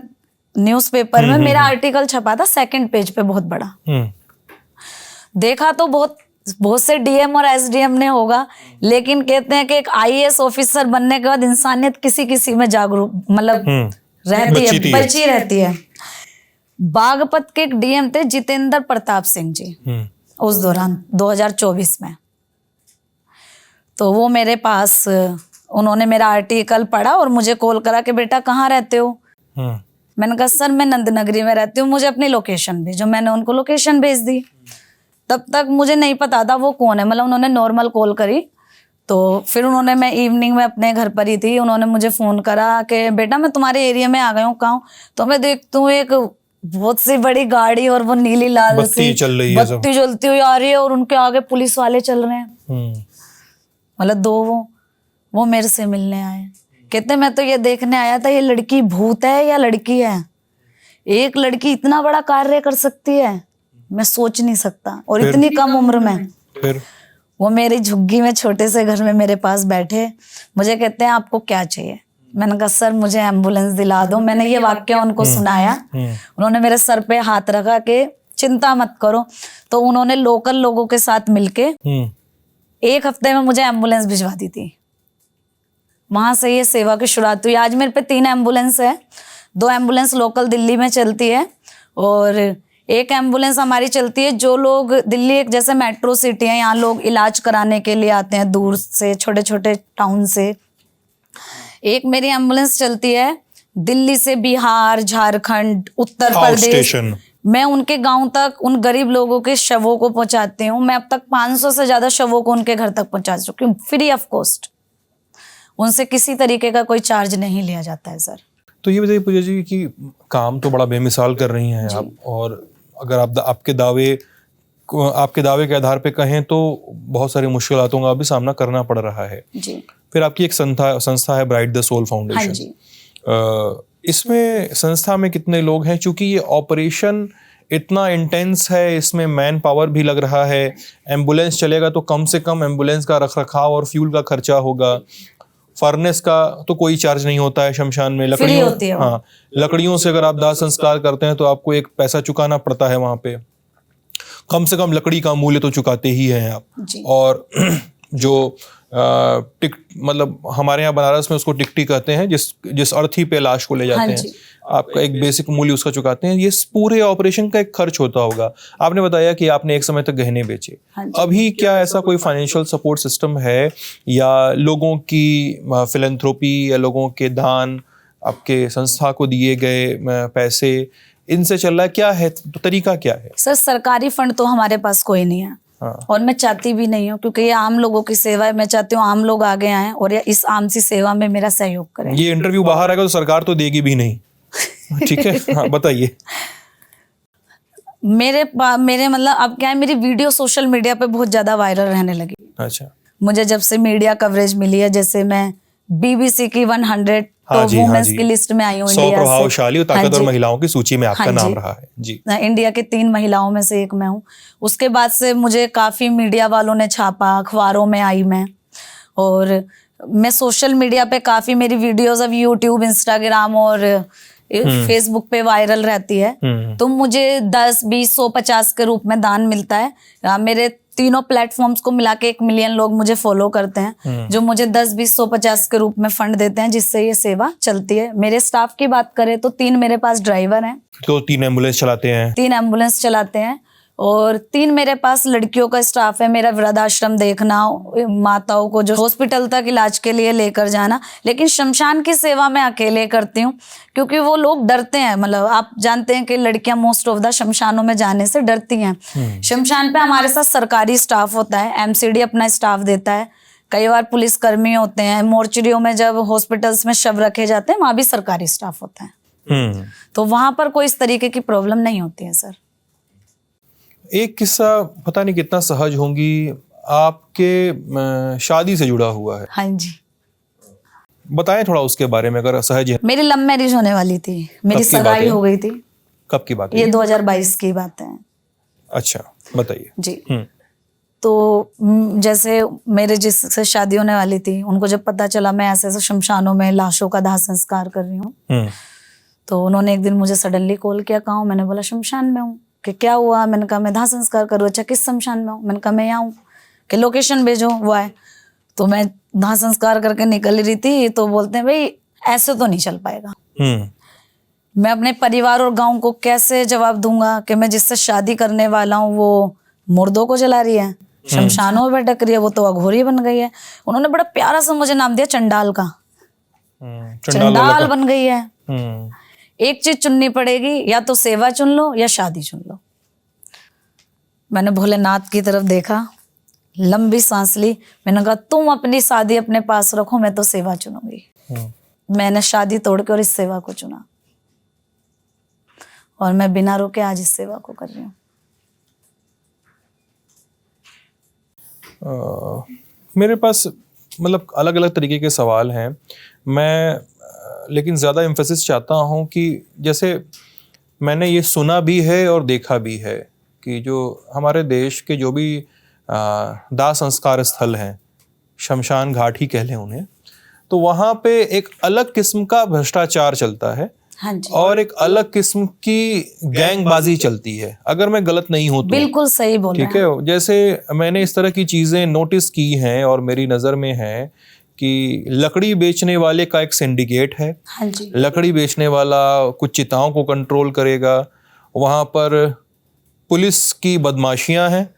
[SPEAKER 1] न्यूज़पेपर में मेरा आर्टिकल छपा था 2nd पेज पे, बहुत बड़ा। देखा तो बहुत से डीएम और एसडीएम ने होगा, लेकिन कहते हैं कि एक आईएएस ऑफिसर बनने के बाद इंसानियत किसी किसी में जागरूक मतलब रहती है, बची रहती है। बागपत के एक डीएम थे जितेंद्र प्रताप सिंह जी, उस दौरान 2024 में। तो वो मेरे पास, उन्होंने मेरा आर्टिकल पढ़ा और मुझे कॉल करा कि बेटा कहाँ रहते हो। मैंने कहा सर मैं नंदनगरी में रहती हूँ, मुझे अपनी लोकेशन भेजो। मैंने उनको लोकेशन भेज दी। तब तक मुझे नहीं पता था वो कौन है, मतलब उन्होंने नॉर्मल कॉल करी। तो फिर उन्होंने, मैं इवनिंग में अपने घर पर ही थी, उन्होंने मुझे फोन करा कि बेटा मैं तुम्हारे एरिया में आ गया हूँ, कहाँ? तो मैं देखती हूँ एक बहुत सी बड़ी गाड़ी और वो नीली लाल
[SPEAKER 2] बत्ती चल रही है,
[SPEAKER 1] बत्ती जलती हुई आ रही है और उनके आगे पुलिस वाले चल रहे हैं। मतलब 2 वो मेरे से मिलने आए, कहते मैं तो ये देखने आया था ये लड़की भूत है या लड़की है। एक लड़की इतना बड़ा कार्य कर सकती है, मैं सोच नहीं सकता, और इतनी कम उम्र में।
[SPEAKER 2] फिर
[SPEAKER 1] वो मेरी झुग्गी में छोटे से घर में मेरे पास बैठे, मुझे कहते हैं आपको क्या चाहिए? मैंने कहा सर मुझे एम्बुलेंस दिला दो। मैंने ये वाक्य उनको सुनाया। उन्होंने मेरे सर पे हाथ रखा कि चिंता मत करो। तो उन्होंने लोकल लोगों के साथ मिलके 1 हफ्ते में मुझे एम्बुलेंस भिजवा दी थी। वहां से ये सेवा की शुरुआत हुई। आज मेरे पे 3 एम्बुलेंस है। 2 एम्बुलेंस लोकल दिल्ली में चलती है और 1 एम्बुलेंस हमारी चलती है जो लोग दिल्ली, एक जैसे मेट्रो सिटी है, यहाँ लोग इलाज कराने के लिए आते हैं दूर से, छोटे छोटे टाउन से। एक मेरी एम्बुलेंस चलती है दिल्ली से बिहार, झारखंड, उत्तर प्रदेश। मैं उनके गांव तक उन गरीब लोगों के शवों को पहुंचाती हूँ। मैं अब तक 500 से ज्यादा शवों को उनके घर तक पहुंचा चुकी हूँ, फ्री ऑफ कॉस्ट। उनसे किसी तरीके का कोई चार्ज नहीं लिया जाता है सर।
[SPEAKER 2] तो ये बताइए पूजा जी कि काम तो बड़ा बेमिसाल कर रही हैं आप, और अगर आप आपके दावे के आधार पे कहें तो बहुत सारी मुश्किलातों का भी सामना करना पड़ रहा है
[SPEAKER 1] जी।
[SPEAKER 2] फिर आपकी एक संस्था है ब्राइट द सोल फाउंडेशन।
[SPEAKER 1] हाँ जी।
[SPEAKER 2] इसमें संस्था में कितने लोग हैं? क्योंकि ये ऑपरेशन इतना इंटेंस है, इसमें मैन पावर भी लग रहा है। एम्बुलेंस चलेगा तो कम से कम एम्बुलेंस का रखरखाव और फ्यूल का खर्चा होगा। फर्नेस का तो कोई चार्ज नहीं होता है शमशान में। लकड़ियों
[SPEAKER 1] होती है।
[SPEAKER 2] हाँ, लकड़ियों से अगर आप दाह संस्कार करते हैं तो आपको एक पैसा चुकाना पड़ता है वहां पे। कम से कम लकड़ी का मूल्य तो चुकाते ही हैं आप। और जो मतलब हमारे यहाँ बनारस में उसको टिकटी कहते हैं, जिस अर्थी पे लाश को ले जाते हैं, आपका एक बेसिक मूल्य उसका चुकाते हैं। ये पूरे ऑपरेशन का एक खर्च होता होगा। आपने बताया कि आपने एक समय तक गहने बेचे। अभी क्या ऐसा कोई फाइनेंशियल सपोर्ट सिस्टम है, या लोगों की फिलैंथ्रोपी या लोगों के दान, आपके संस्था को दिए गए पैसे, इनसे चल रहा है? क्या है तो तरीका क्या है?
[SPEAKER 1] सर सरकारी फंड तो हमारे पास कोई नहीं है। और मैं चाहती भी नहीं हूँ, क्योंकि ये आम लोगों की सेवा है। मैं चाहती हूँ आम लोग आगे आएं और इस आम सी सेवा में मेरा सहयोग करें।
[SPEAKER 2] ये इंटरव्यू बाहर आएगा तो सरकार तो देगी भी नहीं। ठीक है, हाँ बताइए। मेरे मतलब अब क्या है, मेरी वीडियो सोशल मीडिया पे बहुत ज्यादा वायरल रहने लगी। अच्छा।
[SPEAKER 1] मुझे जब से मीडिया कवरेज मिली है, जैसे मैं बीबीसी की 100 टॉप वुमेन्स की लिस्ट में आई हूँ,
[SPEAKER 2] 100 प्रभावशाली और ताकतवर महिलाओं की सूची में आपका नाम रहा है जी।
[SPEAKER 1] इंडिया के 3 महिलाओं में से एक मैं हूँ। उसके बाद से मुझे काफी मीडिया वालों ने छापा, अखबारों में आई मैं, और मैं सोशल मीडिया पे काफी मेरी वीडियोस अब यूट्यूब, इंस्टाग्राम और फेसबुक पे वायरल रहती है। तो मुझे 10, 20, 100, 50 के रूप में दान मिलता है। मेरे तीनों प्लेटफॉर्म्स को मिला के 1 मिलियन लोग मुझे फॉलो करते हैं, जो मुझे 10, 20, 100, 50 के रूप में फंड देते हैं, जिससे ये सेवा चलती है। मेरे स्टाफ की बात करें तो 3 मेरे पास ड्राइवर हैं।
[SPEAKER 2] तो 3 एम्बुलेंस चलाते हैं? 3
[SPEAKER 1] एम्बुलेंस चलाते हैं, और 3 मेरे पास लड़कियों का स्टाफ है। मेरा वृद्धाश्रम देखना, माताओं को जो हॉस्पिटल तक इलाज के लिए लेकर जाना। लेकिन शमशान की सेवा मैं अकेले करती हूँ, क्योंकि वो लोग डरते हैं। मतलब आप जानते हैं कि लड़कियां मोस्ट ऑफ द शमशानों में जाने से डरती हैं। शमशान पे हमारे साथ सरकारी स्टाफ होता है, एमसीडी अपना स्टाफ देता है, कई बार पुलिस कर्मी होते हैं। मोर्चरियों में जब हॉस्पिटल्स में शव रखे जाते हैं, वहां भी सरकारी स्टाफ होता है। तो वहां पर कोई इस तरीके की प्रॉब्लम नहीं होती है सर।
[SPEAKER 2] एक किस्सा पता नहीं कितना सहज होंगी, आपके शादी से जुड़ा हुआ है।
[SPEAKER 1] हाँ जी,
[SPEAKER 2] बताएं थोड़ा उसके बारे में अगर सहज है।
[SPEAKER 1] मेरी लव मैरिज होने वाली थी, मेरी सगाई हो गई थी।
[SPEAKER 2] कब की बात है?
[SPEAKER 1] ये 2022 की बात है।
[SPEAKER 2] अच्छा। बताइए।
[SPEAKER 1] जी। तो जैसे मेरे जिससे शादी होने वाली थी, उनको जब पता चला मैं ऐसे ऐसे शमशानों में लाशों का दाह संस्कार कर रही हूँ, तो उन्होंने एक दिन मुझे सडनली कॉल किया, कहाँ हूँ? मैंने बोला शमशान में हूँ। कि क्या हुआ? मैंने कहा मैं दाह संस्कार करूँ। अच्छा किस शमशान में हूँ? मैंने कहा मैं यहाँ हूँ। कि लोकेशन भेजो, वो आए। तो मैं दाह संस्कार करके निकल रही थी, तो बोलते हैं भाई ऐसे तो नहीं चल पाएगा। मैं अपने परिवार और गांव को कैसे जवाब दूंगा कि मैं जिससे शादी करने वाला हूँ वो मुर्दों को जला रही है, शमशानों में भटक रही है, वो तो अघोरी बन गई है। उन्होंने बड़ा प्यारा सा मुझे नाम दिया, चंडाल का। चंडाल बन गई है। एक चीज चुननी पड़ेगी, या तो सेवा चुन लो या शादी चुन लो। मैंने भोलेनाथ की तरफ देखा, लंबी सांस ली, मैंने कहा तुम अपनी शादी अपने पास रखो, मैं तो सेवा चुनूंगी। मैंने शादी तोड़ के और इस सेवा को चुना, और मैं बिना रुके आज इस सेवा को कर रही हूँ।
[SPEAKER 2] मेरे पास मतलब अलग अलग तरीके के सवाल हैं। मैं लेकिन ज़्यादा एम्फेसिस चाहता हूँ कि जैसे मैंने ये सुना भी है और देखा भी है कि जो हमारे देश के जो भी दाह संस्कार स्थल हैं, शमशान घाट ही कह लें उन्हें, तो वहाँ पे एक अलग किस्म का भ्रष्टाचार चलता है।
[SPEAKER 1] हाँ जी।
[SPEAKER 2] और एक अलग किस्म की गैंगबाजी चलती है, अगर मैं गलत नहीं हूं तो।
[SPEAKER 1] बिल्कुल सही बोल रहे हैं।
[SPEAKER 2] ठीक है, जैसे मैंने इस तरह की चीजें नोटिस की हैं और मेरी नजर में है कि लकड़ी बेचने वाले का एक सिंडिकेट है।
[SPEAKER 1] हाँ जी।
[SPEAKER 2] लकड़ी बेचने वाला कुछ चिताओं को कंट्रोल करेगा, वहां पर पुलिस की बदमाशियां हैं।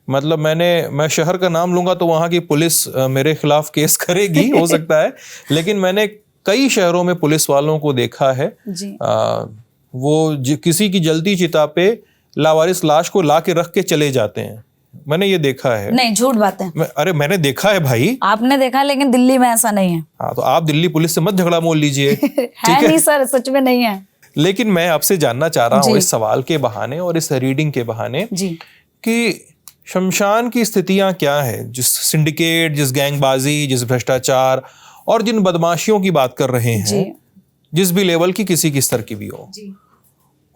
[SPEAKER 2] मतलब मैं शहर का नाम लूंगा तो वहां की पुलिस मेरे खिलाफ केस करेगी, हो सकता है, लेकिन मैंने कई शहरों में पुलिस वालों को देखा है
[SPEAKER 1] जी।
[SPEAKER 2] वो किसी की जलती चिता पे लावारिस लाश को ला के रख के चले जाते हैं। मैंने ये देखा है।
[SPEAKER 1] नहीं, झूठ बात है।
[SPEAKER 2] अरे मैंने देखा है भाई।
[SPEAKER 1] आपने देखा, लेकिन दिल्ली में ऐसा नहीं है।
[SPEAKER 2] हाँ, तो आप दिल्ली पुलिस से मत झगड़ा मोल लीजिए।
[SPEAKER 1] है नहीं सर, सच में नहीं है।
[SPEAKER 2] लेकिन मैं आपसे जानना चाह रहा हूँ इस सवाल के बहाने और इस रीडिंग के बहाने
[SPEAKER 1] जी,
[SPEAKER 2] कि शमशान की स्थितियां क्या है, जिस सिंडिकेट, जिस गैंगबाजी, जिस भ्रष्टाचार और जिन बदमाशियों की बात कर रहे हैं, जिस भी लेवल की, किसी की स्तर की भी हो,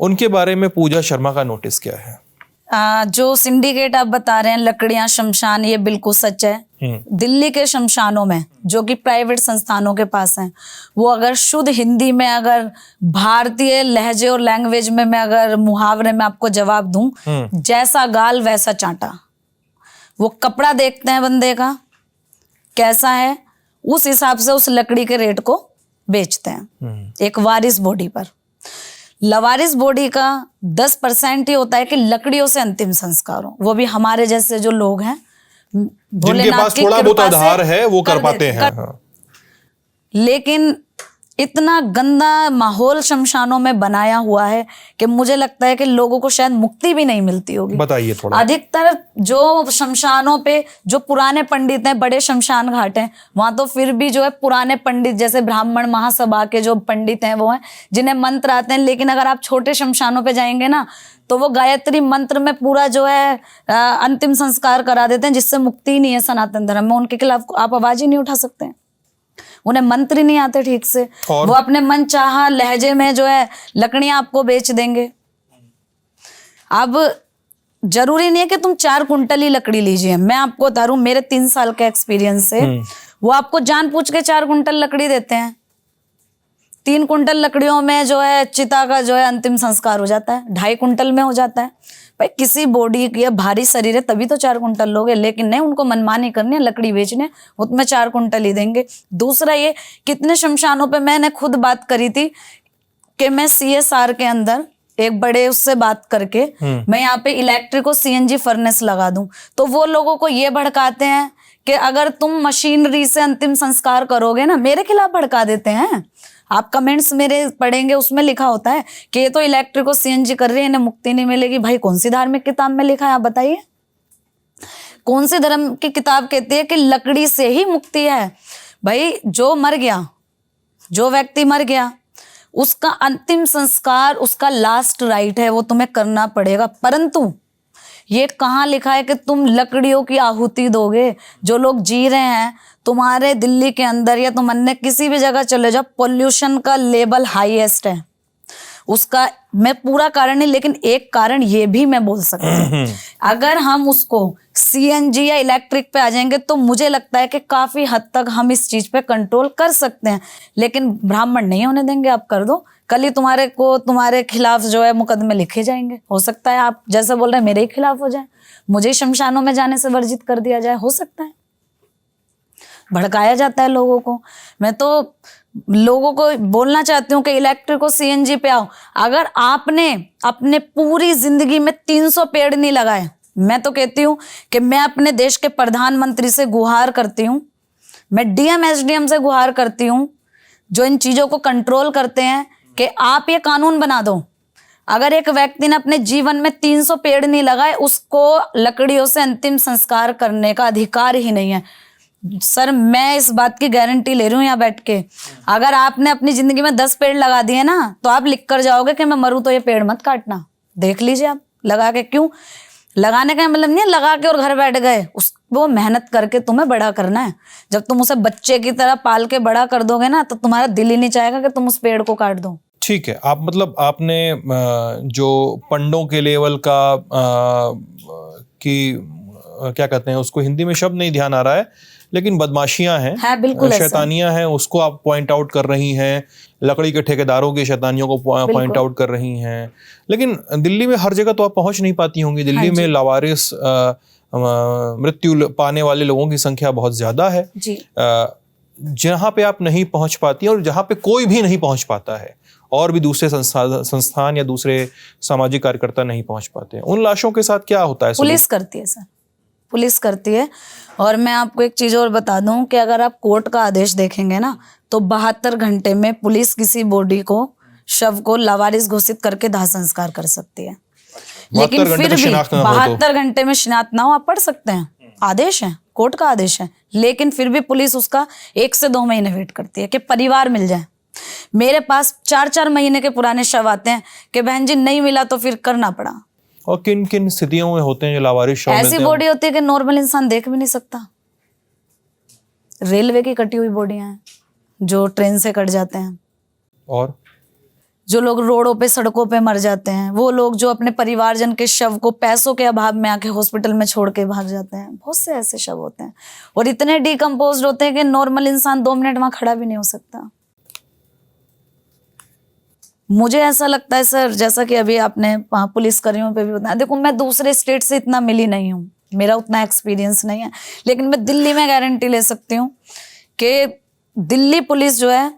[SPEAKER 2] उनके बारे में पूजा शर्मा का नोटिस क्या है?
[SPEAKER 1] जो सिंडिकेट आप बता रहे हैं, लकड़ियां, शमशान, ये बिल्कुल सच है। दिल्ली के शमशानों में जो कि प्राइवेट संस्थानों के पास हैं, वो अगर शुद्ध हिंदी में, अगर भारतीय लहजे और लैंग्वेज में मैं अगर मुहावरे में आपको जवाब दूं, जैसा गाल वैसा चांटा। वो कपड़ा देखते हैं बंदे का कैसा है, उस हिसाब से उस लकड़ी के रेट को बेचते हैं। एक वारिस बॉडी पर, लवारिस बॉडी का 10% ही होता है कि लकड़ियों से अंतिम संस्कार हो। वो भी हमारे जैसे जो लोग हैं,
[SPEAKER 2] जिनके पास थोड़ा बहुत आधार है, वो कर पाते हैं।
[SPEAKER 1] लेकिन इतना गंदा माहौल शमशानों में बनाया हुआ है कि मुझे लगता है कि लोगों को शायद मुक्ति भी नहीं मिलती होगी।
[SPEAKER 2] बताइए थोड़ा।
[SPEAKER 1] अधिकतर जो शमशानों पे जो पुराने पंडित हैं, बड़े शमशान घाट हैं, वहां तो फिर भी जो है पुराने पंडित, जैसे ब्राह्मण महासभा के जो पंडित हैं वो हैं, जिन्हें मंत्र आते हैं। लेकिन अगर आप छोटे शमशानों पे जाएंगे ना, तो वो गायत्री मंत्र में पूरा जो है अंतिम संस्कार करा देते हैं, जिससे मुक्ति ही नहीं है सनातन धर्म में। उनके खिलाफ आप आवाज ही नहीं उठा सकते, उन्हें मंत्र ही नहीं आते ठीक से। वो अपने मन चाहा लहजे में जो है लकड़ियां आपको बेच देंगे। अब जरूरी नहीं है कि तुम 4 कुंटल ही लकड़ी लीजिए। मैं आपको बता रहा हूं, मेरे 3 साल के एक्सपीरियंस से, वो आपको जानबूझ के 4 कुंटल लकड़ी देते हैं। 3 कुंटल लकड़ियों में जो है चिता का जो है अंतिम संस्कार हो जाता है, 2.5 कुंटल में हो जाता है। भाई किसी बॉडी की भारी शरीर है तभी तो 4 कुंटल लोगे, लेकिन नहीं, उनको मनमानी करनी है, लकड़ी बेचने, वो तुम्हें 4 कुंटल ही देंगे। दूसरा ये, कितने शमशानों पे मैंने खुद बात करी थी कि मैं CSR के अंदर एक बड़े उससे बात करके मैं यहाँ पे इलेक्ट्रिक और CNG फर्नेस लगा दूं, तो वो लोगों को ये भड़काते हैं कि अगर तुम मशीनरी से अंतिम संस्कार करोगे ना, मेरे खिलाफ भड़का देते हैं। आप कमेंट्स मेरे पढ़ेंगे, उसमें लिखा होता है कि ये तो इलेक्ट्रिक और CNG कर रही है, इन्हें मुक्ति नहीं मिलेगी। भाई कौन सी धार्मिक किताब में लिखा है, आप बताइए? कौन सी धर्म की किताब कहती है कि लकड़ी से ही मुक्ति है? भाई जो मर गया, जो व्यक्ति मर गया, उसका अंतिम संस्कार, उसका लास्ट राइट है, वो तुम्हें करना पड़ेगा। परंतु ये कहाँ लिखा है कि तुम लकड़ियों की आहुति दोगे? जो लोग जी रहे हैं, तुम्हारे दिल्ली के अंदर या तुम अन्य किसी भी जगह चले जाओ, पोल्यूशन का लेवल हाईएस्ट है। उसका मैं पूरा कारण नहीं, लेकिन एक कारण ये भी मैं बोल सकती हूँ। अगर हम उसको सीएनजी या इलेक्ट्रिक पे आ जाएंगे तो मुझे लगता है कि काफी हद तक हम इस चीज पे कंट्रोल कर सकते हैं, लेकिन ब्राह्मण नहीं होने देंगे। आप कर दो, कल ही तुम्हारे खिलाफ जो है मुकदमे लिखे जाएंगे। हो सकता है आप जैसे बोल रहे हैं मेरे ही खिलाफ हो जाए, मुझे शमशानों में जाने से वर्जित कर दिया जाए, हो सकता है। भड़काया जाता है लोगों को। मैं तो लोगों को बोलना चाहती हूँ कि इलेक्ट्रिक और सीएनजी पे आओ। अगर आपने अपने पूरी जिंदगी में 300 पेड़ नहीं लगाए, मैं तो कहती हूँ कि मैं अपने देश के प्रधानमंत्री से गुहार करती हूँ, मैं डीएम एसडीएम से गुहार करती हूँ जो इन चीजों को कंट्रोल करते हैं, कि आप ये कानून बना दो। अगर एक व्यक्ति ने अपने जीवन में 300 पेड़ नहीं लगाए, उसको लकड़ियों से अंतिम संस्कार करने का अधिकार ही नहीं है। सर, मैं इस बात की गारंटी ले रही हूँ यहाँ बैठ के, अगर आपने अपनी जिंदगी में 10 पेड़ लगा दिए ना, तो आप लिख कर जाओगे कि मैं मरूं तो ये पेड़ मत काटना। देख लीजिए आप लगा के। क्यों लगाने का मतलब नहीं है लगा के और घर बैठ गए, वो मेहनत करके तुम्हें बड़ा करना है। जब तुम उसे बच्चे की तरह पाल के बड़ा कर दोगे ना, तो तुम्हारा दिल ही नहीं चाहेगा कि तुम उस पेड़ को काट दो।
[SPEAKER 2] ठीक है, आप मतलब आपने जो पंडों के लेवल का क्या कहते हैं उसको, हिंदी में शब्द नहीं ध्यान आ रहा है, लेकिन बदमाशियां हैं,
[SPEAKER 1] है बिल्कुल
[SPEAKER 2] शैतानियां हैं, उसको आप पॉइंट आउट कर रही हैं। लकड़ी के ठेकेदारों की शैतानियों को पॉइंट आउट कर रही हैं। लेकिन दिल्ली में हर जगह तो आप पहुंच नहीं पाती होंगी। दिल्ली में लावारिस मृत्यु पाने वाले लोगों की संख्या बहुत ज्यादा है
[SPEAKER 1] जी।
[SPEAKER 2] जहां पे आप नहीं पहुंच पाती और जहां पे कोई भी नहीं पहुंच पाता है, और भी दूसरे संस्थान या दूसरे सामाजिक कार्यकर्ता नहीं पहुंच पाते, उन लाशों के साथ क्या होता है?
[SPEAKER 1] पुलिस करती है सर, पुलिस करती है। और मैं आपको एक चीज और बता दूं कि अगर आप कोर्ट का आदेश देखेंगे ना, तो 72 घंटे में पुलिस किसी बॉडी को, शव को लावारिस घोषित करके दाह संस्कार कर सकती है। लेकिन फिर भी 72 घंटे में शिनाख्त ना हो, आप पढ़ सकते हैं, आदेश है, कोर्ट का आदेश है, लेकिन फिर भी पुलिस उसका 1 से 2 महीने वेट करती है कि परिवार मिल जाए। मेरे पास 4-4 महीने के पुराने शव आते हैं कि बहन जी नहीं मिला तो फिर करना पड़ा।
[SPEAKER 2] और किन किन स्थितियों में होते हैं जो लावारिस शव मिलते हैं?
[SPEAKER 1] ऐसी बॉडी होती है कि नॉर्मल इंसान देख भी नहीं सकता। रेलवे की कटी हुई बॉडियां हैं, जो ट्रेन से कट जाते हैं, और जो लोग रोडों पे सड़कों पे मर जाते हैं, वो लोग जो अपने परिवारजन के शव को पैसों के अभाव में आके हॉस्पिटल में छोड़ के भाग जाते हैं। बहुत से ऐसे शव होते हैं और इतने डिकम्पोज्ड होते हैं कि नॉर्मल इंसान 2 मिनट वहां खड़ा भी नहीं हो सकता। मुझे ऐसा लगता है सर, जैसा कि अभी आपने पुलिसकर्मियों पे भी बताया, देखो मैं दूसरे स्टेट से इतना मिली नहीं हूँ, मेरा उतना एक्सपीरियंस नहीं है, लेकिन मैं दिल्ली में गारंटी ले सकती हूँ कि दिल्ली पुलिस जो है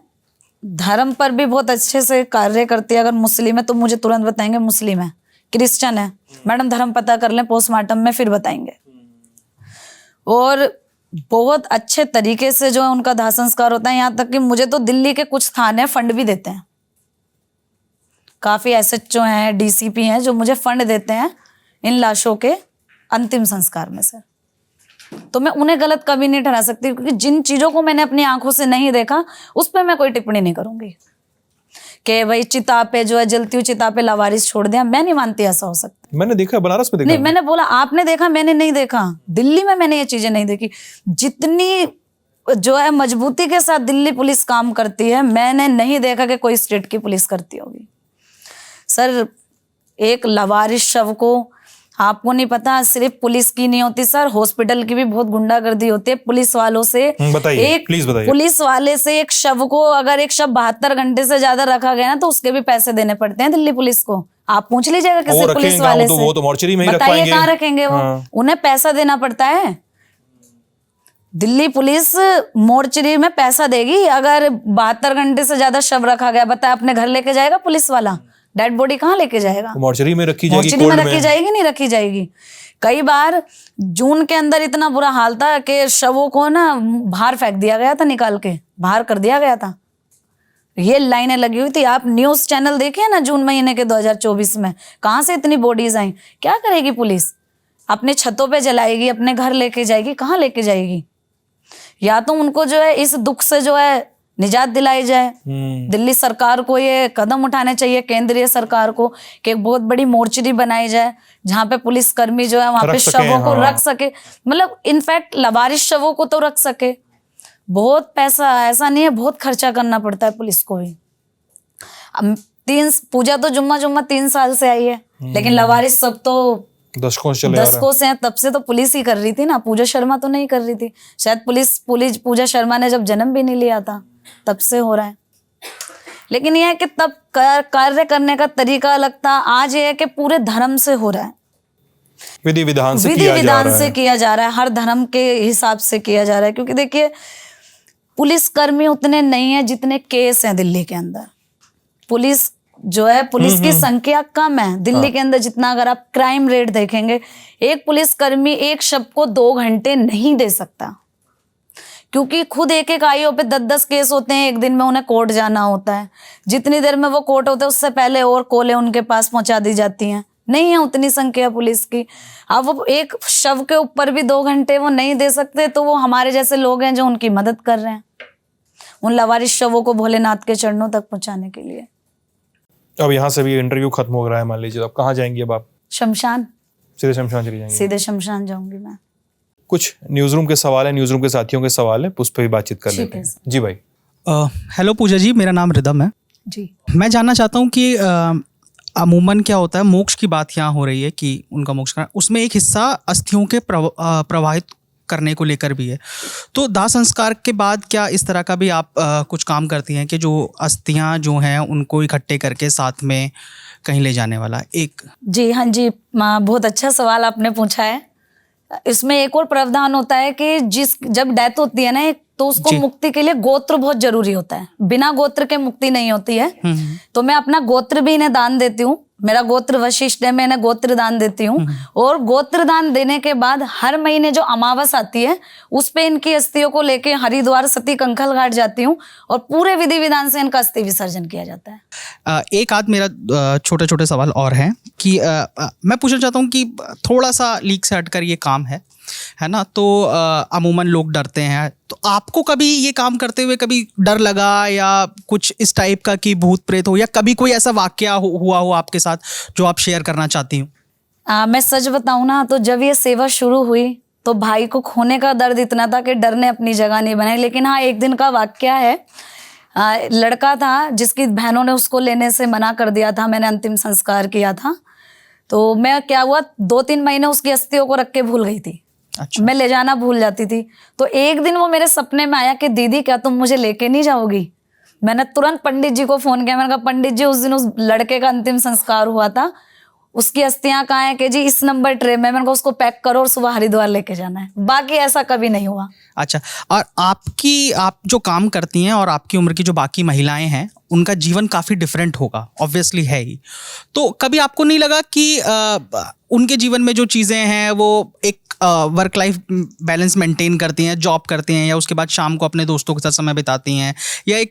[SPEAKER 1] धर्म पर भी बहुत अच्छे से कार्य करती है। अगर मुस्लिम है तो मुझे तुरंत बताएंगे मुस्लिम है, क्रिश्चियन है, मैडम धर्म पता कर लें पोस्टमार्टम में फिर बताएंगे। और बहुत अच्छे तरीके से जो है उनका दाह संस्कार होता है। यहाँ तक कि मुझे तो दिल्ली के कुछ थाने फंड भी देते हैं, काफी एसएचओ हैं, डीसीपी हैं जो मुझे फंड देते हैं इन लाशों के अंतिम संस्कार में सर। तो मैं उन्हें गलत कभी नहीं ठहरा सकती, क्योंकि जिन चीजों को मैंने अपनी आंखों से नहीं देखा उस पर मैं कोई टिप्पणी नहीं करूंगी कि भाई चिता पे जो है जलती हुई चिता पे लावारिस छोड़ दिया। मैं नहीं मानती ऐसा हो सकता।
[SPEAKER 2] मैंने देखा, बनारस में देखा।
[SPEAKER 1] नहीं, मैंने बोला आपने देखा, मैंने नहीं देखा। दिल्ली में मैंने ये चीजें नहीं देखी। जितनी जो है मजबूती के साथ दिल्ली पुलिस काम करती है, मैंने नहीं देखा कि कोई स्टेट की पुलिस करती होगी सर। एक लावारिस शव को, आपको नहीं पता, सिर्फ पुलिस की नहीं होती सर, हॉस्पिटल की भी बहुत गुंडागर्दी होती है पुलिस वालों से।
[SPEAKER 2] प्लीज बताइए।
[SPEAKER 1] पुलिस वाले से एक शव को, अगर एक शव 72 घंटे से ज्यादा रखा गया ना, तो उसके भी पैसे देने पड़ते हैं दिल्ली पुलिस को। आप पूछ लीजिएगा किसी पुलिस वाले से,
[SPEAKER 2] वो तो मोर्चरी में ही रख
[SPEAKER 1] बताइए
[SPEAKER 2] पाएंगे।
[SPEAKER 1] कहाँ रखेंगे वो? उन्हें पैसा देना पड़ता है। दिल्ली पुलिस मोर्चरी में पैसा देगी। अगर 72 घंटे से ज्यादा शव रखा गया, बताए अपने घर लेके जाएगा पुलिस वाला? डेड बॉडी कहाँ लेके जाएगा?
[SPEAKER 2] मोर्चरी में रखी जाएगी,
[SPEAKER 1] मोर्चरी में रखी जाएगी, नहीं रखी जाएगी। कई बार जून के अंदर इतना बुरा हाल था कि शवों को ना बाहर फेंक दिया गया था, निकाल के बाहर कर दिया गया था। ये लाइनें लगी हुई थी। आप न्यूज चैनल देखिए ना, जून महीने के 2024 में कहाँ से इतनी बॉडीज आई। क्या करेगी पुलिस? अपने छतों पे जलाएगी, अपने घर लेके जाएगी, कहाँ लेके जाएगी? या तो उनको जो है इस दुख से जो है निजात दिलाई जाए। दिल्ली सरकार को ये कदम उठाने चाहिए, केंद्रीय सरकार को, कि एक बहुत बड़ी मोर्चरी बनाई जाए जहां पे पुलिसकर्मी जो है वहां पे शवों को रख सके। मतलब इनफैक्ट लावारिस शवों को तो रख सके। बहुत पैसा, ऐसा नहीं है, बहुत खर्चा करना पड़ता है पुलिस को भी। पूजा तो जुम्मा 3 साल से आई है, लेकिन लवारिस सब तो
[SPEAKER 2] दशकों से चले आ रहा
[SPEAKER 1] दशकों से हैं। तब से तो पुलिस ही कर रही थी ना, पूजा शर्मा तो नहीं कर रही थी। शायद पुलिस पूजा शर्मा ने जब जन्म भी नहीं लिया था तब से हो रहा है। लेकिन यह है कि तब कार्य करने का तरीका अलग था, आज ये है कि पूरे धर्म से हो रहा है,
[SPEAKER 2] विधि विधान से
[SPEAKER 1] किया जा रहा है, हर धर्म के हिसाब से किया जा रहा है। क्योंकि देखिए पुलिस कर्मी उतने नहीं है जितने केस हैं दिल्ली के अंदर। पुलिस जो है, पुलिस की संख्या कम है दिल्ली के अंदर। जितना अगर आप क्राइम रेट देखेंगे, एक पुलिसकर्मी एक शव को 2 घंटे नहीं दे सकता, क्योंकि खुद एक आईओ पे 10 केस होते हैं, एक दिन में उन्हें कोर्ट जाना होता है। जितनी देर में वो कोर्ट होता है उससे पहले और कॉलें उनके पास पहुंचा दी जाती हैं। नहीं है उतनी संख्या पुलिस की। अब वो एक शव के ऊपर भी 2 घंटे वो नहीं दे सकते, तो वो हमारे जैसे लोग हैं जो उनकी मदद कर रहे हैं, उन लवारिस शवों को भोलेनाथ के चरणों तक पहुंचाने के लिए।
[SPEAKER 2] अब यहाँ से भी इंटरव्यू खत्म हो रहा है, मान लीजिए, अब कहाँ जाएंगी? अब आप
[SPEAKER 1] शमशान,
[SPEAKER 2] सीधे शमशान चली जाएंगी?
[SPEAKER 1] सीधे शमशान जाऊंगी मैं।
[SPEAKER 2] कुछ न्यूज रूम के सवाल है, न्यूज रूम के साथियों के सवाल है, उस पर भी बातचीत कर लेते हैं। जी भाई।
[SPEAKER 5] हेलो पूजा जी, मेरा नाम रिदम है
[SPEAKER 1] जी।
[SPEAKER 5] मैं जानना चाहता हूँ कि अमूमन क्या होता है, मोक्ष की बात यहाँ हो रही है कि उनका मोक्ष करना, उसमें एक हिस्सा अस्थियों के प्रवाहित करने को लेकर भी है। तो दाह संस्कार के बाद क्या इस तरह का भी आप कुछ काम करती हैं कि जो अस्थियां जो हैं उनको इकट्ठे करके साथ में कहीं ले जाने वाला एक?
[SPEAKER 1] जी हाँ जी, बहुत अच्छा सवाल आपने पूछा है। इसमें एक और प्रावधान होता है कि जब डेथ होती है ना, तो उसको मुक्ति के लिए गोत्र बहुत जरूरी होता है। बिना गोत्र के मुक्ति नहीं होती है। तो मैं अपना गोत्र भी इन्हें दान देती हूँ। मेरा गोत्र वशिष्ठ है, मैं इन्हें गोत्र दान देती हूँ। और गोत्र दान देने के बाद हर महीने जो अमावस आती है उस पे इनकी अस्थियों को लेके हरिद्वार सती कंखल घाट जाती हूँ और पूरे विधि विधान से इनका अस्थि विसर्जन किया जाता है।
[SPEAKER 5] एक आध मेरा छोटे छोटे सवाल और हैं कि मैं पूछना चाहता हूँ कि थोड़ा सा लीक से हटकर ये काम है ना, तो अमूमन लोग डरते हैं। तो आपको कभी ये काम करते हुए कभी डर लगा या कुछ इस टाइप का कि भूत प्रेत हो, या कभी कोई ऐसा वाकया हुआ हो आपके साथ जो आप शेयर करना चाहती हूँ?
[SPEAKER 1] मैं सच बताऊँ ना, तो जब ये सेवा शुरू हुई तो भाई को खोने का दर्द इतना था कि डर ने अपनी जगह नहीं बनाई। लेकिन हाँ, एक दिन का वाकया है। लड़का था जिसकी बहनों ने उसको लेने से मना कर दिया था, मैंने अंतिम संस्कार किया था। तो मैं क्या हुआ, 2-3 महीने उसकी अस्थियों को रख के भूल गई थी।
[SPEAKER 5] अच्छा।
[SPEAKER 1] मैं ले जाना भूल जाती थी। तो एक दिन वो मेरे सपने में आया कि दीदी क्या तुम मुझे लेके नहीं जाओगी? मैंने तुरंत पंडित जी को फोन किया। मैंने कहा पंडित जी, उस दिन उस लड़के का अंतिम संस्कार हुआ था, उसकी अस्थियां कहाँ हैं? कि जी इस नंबर ट्रे में। मैंने कहा उसको पैक करो और सुबह हरिद्वार लेके जाना है। बाकी ऐसा कभी नहीं हुआ।
[SPEAKER 5] अच्छा, और आप जो काम करती हैं और आपकी उम्र की जो बाकी महिलाएं हैं उनका जीवन काफ़ी डिफरेंट होगा, ऑब्वियसली है ही। तो कभी आपको नहीं लगा कि उनके जीवन में जो चीज़ें हैं वो एक वर्क लाइफ बैलेंस मेंटेन करती हैं, जॉब करती हैं, या उसके बाद शाम को अपने दोस्तों के साथ समय बिताती हैं, या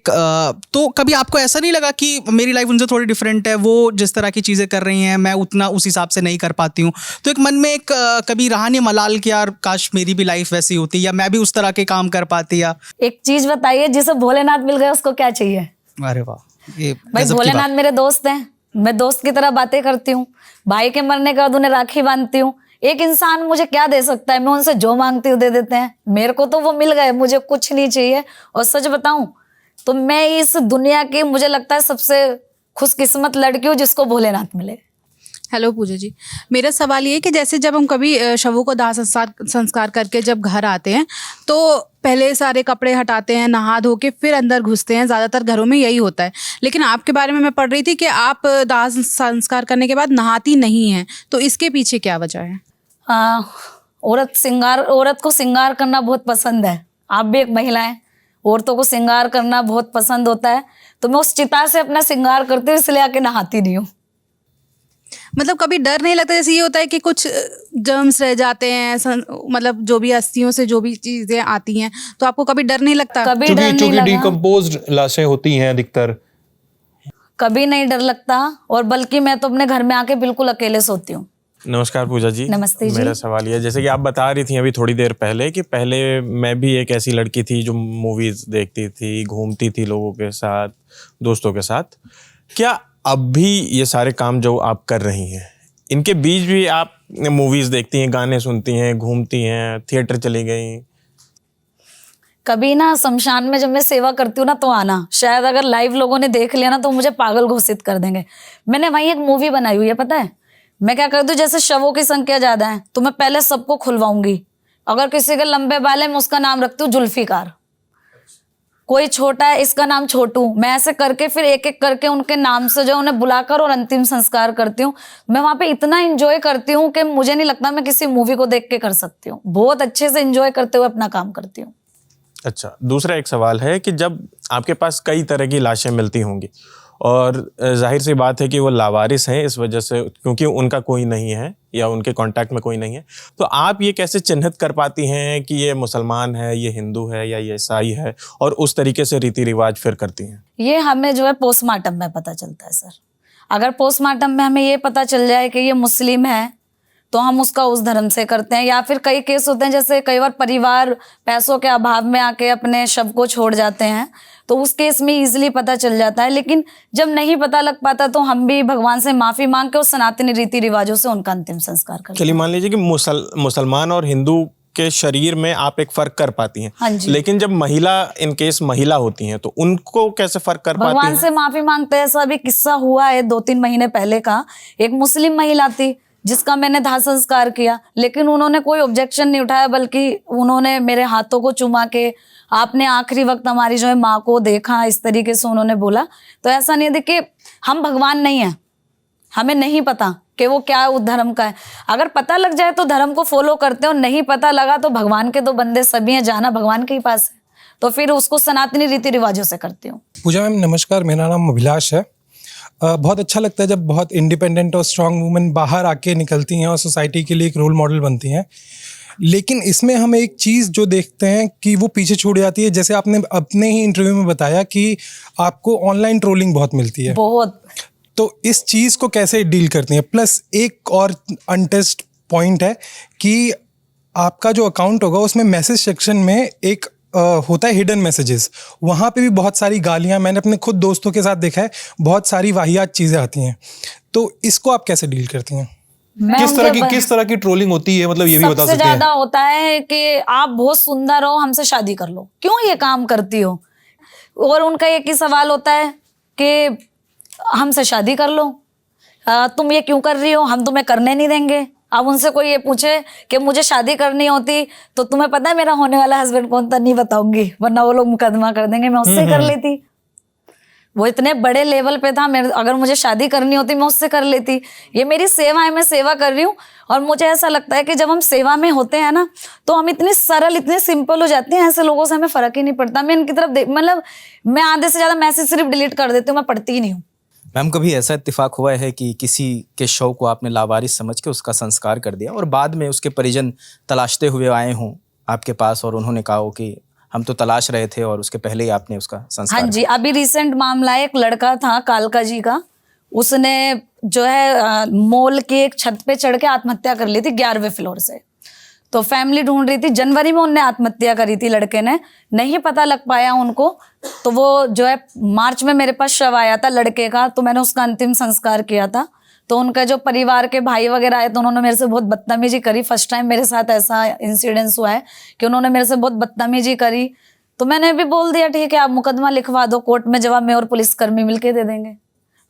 [SPEAKER 5] तो कभी आपको ऐसा नहीं लगा कि मेरी लाइफ उनसे थोड़ी डिफरेंट है, वो जिस तरह की चीज़ें कर रही हैं मैं उतना उस हिसाब से नहीं कर पाती हूँ? तो एक मन में एक कभी रहा नहीं मलाल कि यार काश मेरी भी लाइफ वैसी होती या मैं भी उस तरह के काम कर पाती? या एक
[SPEAKER 1] चीज बताइए, जिसे भोलेनाथ मिल गए उसको क्या चाहिए?
[SPEAKER 5] अरे वाह, ये
[SPEAKER 1] भाई भोलेनाथ मेरे दोस्त हैं, मैं दोस्त की तरह बातें करती हूँ। भाई के मरने के बाद उन्हें राखी बांधती हूँ। एक इंसान मुझे क्या दे सकता है? मैं उनसे जो मांगती हूँ दे देते हैं। मेरे को तो वो मिल गए, मुझे कुछ नहीं चाहिए। और सच बताऊं तो मैं इस दुनिया की, मुझे लगता है, सबसे खुशकिस्मत लड़की हूँ जिसको भोलेनाथ मिले।
[SPEAKER 6] हेलो पूजा जी, मेरा सवाल ये है कि जैसे जब हम कभी शवों को दाह संस्कार करके जब घर आते हैं तो पहले सारे कपड़े हटाते हैं, नहा धो के फिर अंदर घुसते हैं। ज़्यादातर घरों में यही होता है। लेकिन आपके बारे में मैं पढ़ रही थी कि आप दाह संस्कार करने के बाद नहाती नहीं हैं, तो इसके पीछे क्या वजह है?
[SPEAKER 1] औरत को श्रृंगार करना बहुत पसंद है। आप भी एक महिला हैं, औरतों को श्रृंगार करना बहुत पसंद होता है। तो मैं उस चिता से अपना श्रृंगार करती हूँ, इसलिए आके नहाती नहीं हूँ।
[SPEAKER 6] मतलब कभी डर नहीं लगता? जैसे ये होता है कि कुछ जर्म्स रह जाते हैं, मतलब जो भी अस्थियों से जो भी चीजें आती हैं, तो आपको कभी डर नहीं लगता?
[SPEAKER 1] कभी डर नहीं लगा।
[SPEAKER 2] डिकम्पोज्ड लाशें होती हैं अधिकतर,
[SPEAKER 1] कभी नहीं डर लगता। और बल्कि मैं तो अपने घर में आके बिल्कुल अकेले सोती हूँ।
[SPEAKER 7] नमस्कार पूजा जी।
[SPEAKER 1] नमस्ते जी।
[SPEAKER 7] मेरा सवाल ये, जैसे कि आप बता रही थी अभी थोड़ी देर पहले कि पहले मैं भी एक ऐसी लड़की थी जो मूवीज देखती थी, घूमती थी लोगों के साथ, दोस्तों के साथ। क्या अब भी ये सारे काम जो आप कर रही हैं, इनके बीच भी आप मूवीज देखती हैं, गाने सुनती हैं, घूमती हैं, थिएटर चली गई?
[SPEAKER 1] कभी ना शमशान में जब मैं सेवा करती हूँ ना तो आना, शायद अगर लाइव लोगों ने देख लिया ना तो मुझे पागल घोषित कर देंगे। मैंने वहीं एक मूवी बनाई हुई है, पता है मैं क्या करती हूँ, जैसे शवों की संख्या ज्यादा है तो मैं पहले सबको खुलवाऊंगी। अगर किसी के लंबे बाल है मैं उसका नाम रखती हूँ जुल्फिकार, कोई छोटा है इसका नाम छोटू। मैं ऐसे करके फिर एक एक करके उनके नाम से जो उन्हें बुलाकर और अंतिम संस्कार करती हूँ। मैं वहां पे इतना एंजॉय करती हूँ कि मुझे नहीं लगता मैं किसी मूवी को देख के कर सकती हूँ। बहुत अच्छे से एंजॉय करते हुए अपना काम करती हूँ।
[SPEAKER 7] अच्छा, दूसरा एक सवाल है कि जब आपके पास कई तरह की लाशें मिलती होंगी और जाहिर सी बात है कि वो लावारिस हैं इस वजह से, क्योंकि उनका कोई नहीं है या उनके कांटेक्ट में कोई नहीं है, तो आप ये कैसे चिन्हित कर पाती हैं कि ये मुसलमान है, ये हिंदू है या ये ईसाई है, और उस तरीके से रीति रिवाज फिर करती हैं?
[SPEAKER 1] ये हमें जो है पोस्टमार्टम में पता चलता है सर। अगर पोस्टमार्टम में हमें ये पता चल जाए कि ये मुस्लिम है तो हम उसका उस धर्म से करते हैं। या फिर कई केस होते हैं जैसे कई बार परिवार पैसों के अभाव में आके अपने शव को छोड़ जाते हैं, तो उस केस में इजीली पता चल जाता है। लेकिन जब नहीं पता लग पाता तो हम भी भगवान से माफी मांग के उस सनातनी रीति रिवाजों से उनका अंतिम संस्कार करते हैं।
[SPEAKER 7] चलिए मान लीजिए कि मुसलमान और हिंदू के शरीर में आप एक फर्क कर पाती हैं,
[SPEAKER 1] हाँ जी।
[SPEAKER 7] लेकिन जब महिला इन केस महिला होती हैं तो उनको कैसे फर्क कर पाती
[SPEAKER 1] भगवान
[SPEAKER 7] हैं?
[SPEAKER 1] से माफी मांगते हैं। ऐसा भी किस्सा हुआ है 2-3 महीने पहले का। एक मुस्लिम महिला थी जिसका मैंने दाह संस्कार किया, लेकिन उन्होंने कोई ऑब्जेक्शन नहीं उठाया, बल्कि उन्होंने मेरे हाथों को चुमा के आपने आखिरी वक्त हमारी जो है माँ को देखा, इस तरीके से उन्होंने बोला। तो ऐसा नहीं है कि हम भगवान नहीं है, हमें नहीं पता कि वो क्या उस धर्म का है। अगर पता लग जाए तो धर्म को फॉलो करते हैं, और नहीं पता लगा तो भगवान के तो बंदे सभी हैं, जाना भगवान के ही पास है, तो फिर उसको सनातनी रीति रिवाजों से करती हूँ।
[SPEAKER 8] पूजा मैम नमस्कार, मेरा नाम अभिलाष है। बहुत अच्छा लगता है जब बहुत इंडिपेंडेंट और स्ट्रांग वुमेन बाहर आके निकलती हैं और सोसाइटी के लिए एक रोल मॉडल बनती हैं। लेकिन इसमें हम एक चीज़ जो देखते हैं कि वो पीछे छूट जाती है। जैसे आपने अपने ही इंटरव्यू में बताया कि आपको ऑनलाइन ट्रोलिंग बहुत मिलती है,
[SPEAKER 1] बहुत।
[SPEAKER 8] तो इस चीज़ को कैसे डील करती हैं? प्लस एक और अनटेस्ट पॉइंट है कि आपका जो अकाउंट होगा उसमें मैसेज सेक्शन में एक होता है हिडन मैसेजेस, वहाँ पे भी बहुत सारी गालियाँ, मैंने अपने खुद दोस्तों के साथ देखा है, बहुत सारी वाहियात चीज़ें आती हैं। तो इसको आप कैसे डील करती हैं?
[SPEAKER 2] किस तरह की ट्रोलिंग होती है, मतलब ये भी बता
[SPEAKER 1] सबसे
[SPEAKER 2] सकते हैं?
[SPEAKER 1] ज्यादा होता है कि आप बहुत सुंदर हो, हमसे शादी कर लो, क्यों ये काम करती हो। और उनका एक ही सवाल होता है कि हमसे शादी कर लो, तुम ये क्यों कर रही हो, हम तुम्हें करने नहीं देंगे। अब उनसे कोई ये पूछे कि मुझे शादी करनी होती तो तुम्हें पता है मेरा होने वाला हस्बैंड कौन था, नहीं बताऊंगी वरना वो लोग मुकदमा कर देंगे, मैं उससे कर लेती। वो इतने बड़े लेवल पे था, अगर मुझे शादी करनी होती मैं उससे कर लेती। ये मेरी सेवा है, मैं सेवा कर रही हूँ। और मुझे ऐसा लगता है कि जब हम सेवा में होते हैं ना तो हम इतने सरल, इतने सिंपल हो जाते हैं, ऐसे लोगों से हमें फर्क ही नहीं पड़ता। मैं इनकी तरफ मतलब मैं आधे से ज्यादा मैसेज सिर्फ डिलीट कर देती हूँ, मैं पढ़ती ही नहीं हूँ।
[SPEAKER 9] मैम कभी ऐसा इत्तेफाक हुआ है कि किसी के शव को आपने लावारिस समझ के उसका संस्कार कर दिया और बाद में उसके परिजन तलाशते हुए आए हों आपके पास और उन्होंने कहा हो कि हम तो तलाश रहे थे और उसके पहले ही आपने उसका संस्कार?
[SPEAKER 1] हाँ जी, अभी रिसेंट मामला है, एक लड़का था कालका जी का, उसने जो है मॉल की एक छत पे चढ़ के आत्महत्या कर ली थी 11वें फ्लोर से। तो फैमिली ढूंढ रही थी, जनवरी में उनने आत्महत्या करी थी लड़के ने, नहीं पता लग पाया उनको। तो वो जो है मार्च में मेरे पास शव आया था लड़के का, तो मैंने उसका अंतिम संस्कार किया था। तो उनका जो परिवार के भाई वगैरह आए तो उन्होंने मेरे से बहुत बदतमीजी करी। फर्स्ट टाइम मेरे साथ ऐसा इंसिडेंस हुआ है कि उन्होंने मेरे से बहुत बदतमीजी करी। तो मैंने भी बोल दिया ठीक है आप मुकदमा लिखवा दो, कोर्ट में जवाब मैं और पुलिसकर्मी मिलके दे देंगे।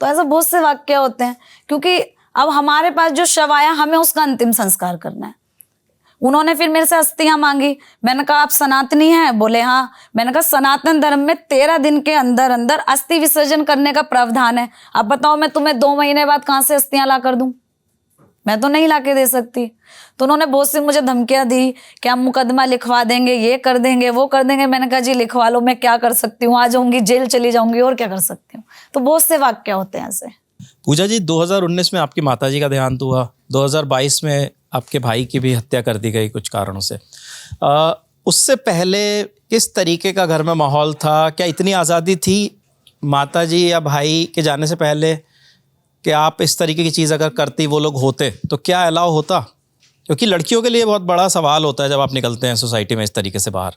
[SPEAKER 1] तो ऐसा बहुत से वाक्य होते हैं, क्योंकि अब हमारे पास जो शव आया हमें उसका अंतिम संस्कार करना है। उन्होंने फिर मेरे से अस्थियां मांगी, मैंने कहा आप सनातनी हैं, बोले हाँ। मैंने कहा सनातन धर्म में 13 दिन के अंदर अंदर अस्थि विसर्जन करने का प्रावधान है। अब बताओ मैं तुम्हें 2 महीने बाद कहाँ से अस्थियां ला कर दूं, मैं तो नहीं ला के दे सकती। तो उन्होंने बहुत सी मुझे धमकियां दी कि हम मुकदमा लिखवा देंगे, ये कर देंगे, वो कर देंगे। मैंने कहा जी लिखवा लो, मैं क्या कर सकती हूँ, आ जाऊंगी जेल चली जाऊंगी, और क्या कर सकती हूँ। तो बहुत से वाक्य होते हैं ऐसे।
[SPEAKER 9] पूजा जी 2019 में आपकी माताजी का देहांत हुआ, 2022 में आपके भाई की भी हत्या कर दी गई कुछ कारणों से। उससे पहले किस तरीके का घर में माहौल था? क्या इतनी आज़ादी थी माताजी या भाई के जाने से पहले कि आप इस तरीके की चीज़ अगर करती वो लोग होते तो क्या अलाउ होता? क्योंकि लड़कियों के लिए बहुत बड़ा सवाल होता है जब आप निकलते हैं सोसाइटी में इस तरीके से बाहर।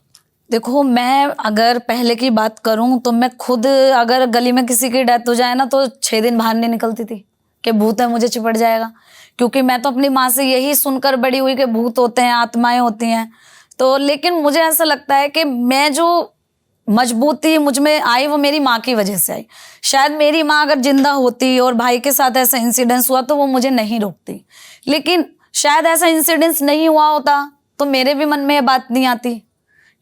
[SPEAKER 1] देखो मैं अगर पहले की बात करूं तो मैं खुद अगर गली में किसी की डेथ हो जाए ना तो 6 दिन बाहर नहीं निकलती थी कि भूत है मुझे चिपट जाएगा। क्योंकि मैं तो अपनी माँ से यही सुनकर बड़ी हुई कि भूत होते हैं, आत्माएं होती हैं। तो लेकिन मुझे ऐसा लगता है कि मैं जो मजबूती मुझ में आई वो मेरी माँ की वजह से आई। शायद मेरी माँ अगर जिंदा होती और भाई के साथ ऐसा इंसिडेंस हुआ तो वो मुझे नहीं रोकती, लेकिन शायद ऐसा इंसिडेंस नहीं हुआ होता तो मेरे भी मन में ये बात नहीं आती।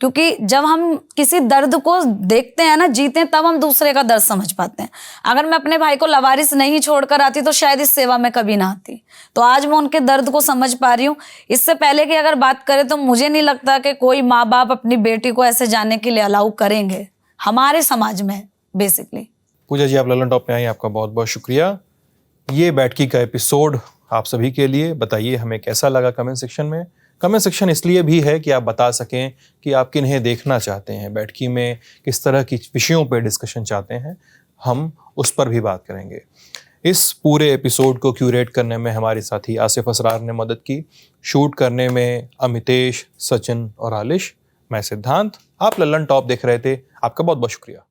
[SPEAKER 1] क्योंकि जब हम किसी दर्द को देखते हैं ना, जीते हैं, तब हम दूसरे का दर्द समझ पाते हैं। अगर मैं अपने भाई को लवारिस नहीं छोड़कर आती तो शायद इस सेवा में कभी ना आती। तो आज मैं उनके दर्द को समझ पा रही हूँ। इससे पहले की अगर बात करें तो मुझे नहीं लगता कि कोई माँ बाप अपनी बेटी को ऐसे जाने के लिए अलाउ करेंगे हमारे समाज में बेसिकली।
[SPEAKER 2] पूजा जी, आप ललन टॉप में आई, आपका बहुत बहुत शुक्रिया। ये बैठकी का एपिसोड आप सभी के लिए। बताइए हमें कैसा लगा कमेंट सेक्शन में। कमेंट सेक्शन इसलिए भी है कि आप बता सकें कि आप किन्हें देखना चाहते हैं, बैठकी में किस तरह की विषयों पर डिस्कशन चाहते हैं, हम उस पर भी बात करेंगे। इस पूरे एपिसोड को क्यूरेट करने में हमारे साथी आसिफ असरार ने मदद की, शूट करने में अमितेश, सचिन और आलिश, मैं सिद्धांत। आप ललन टॉप देख रहे थे, आपका बहुत बहुत शुक्रिया।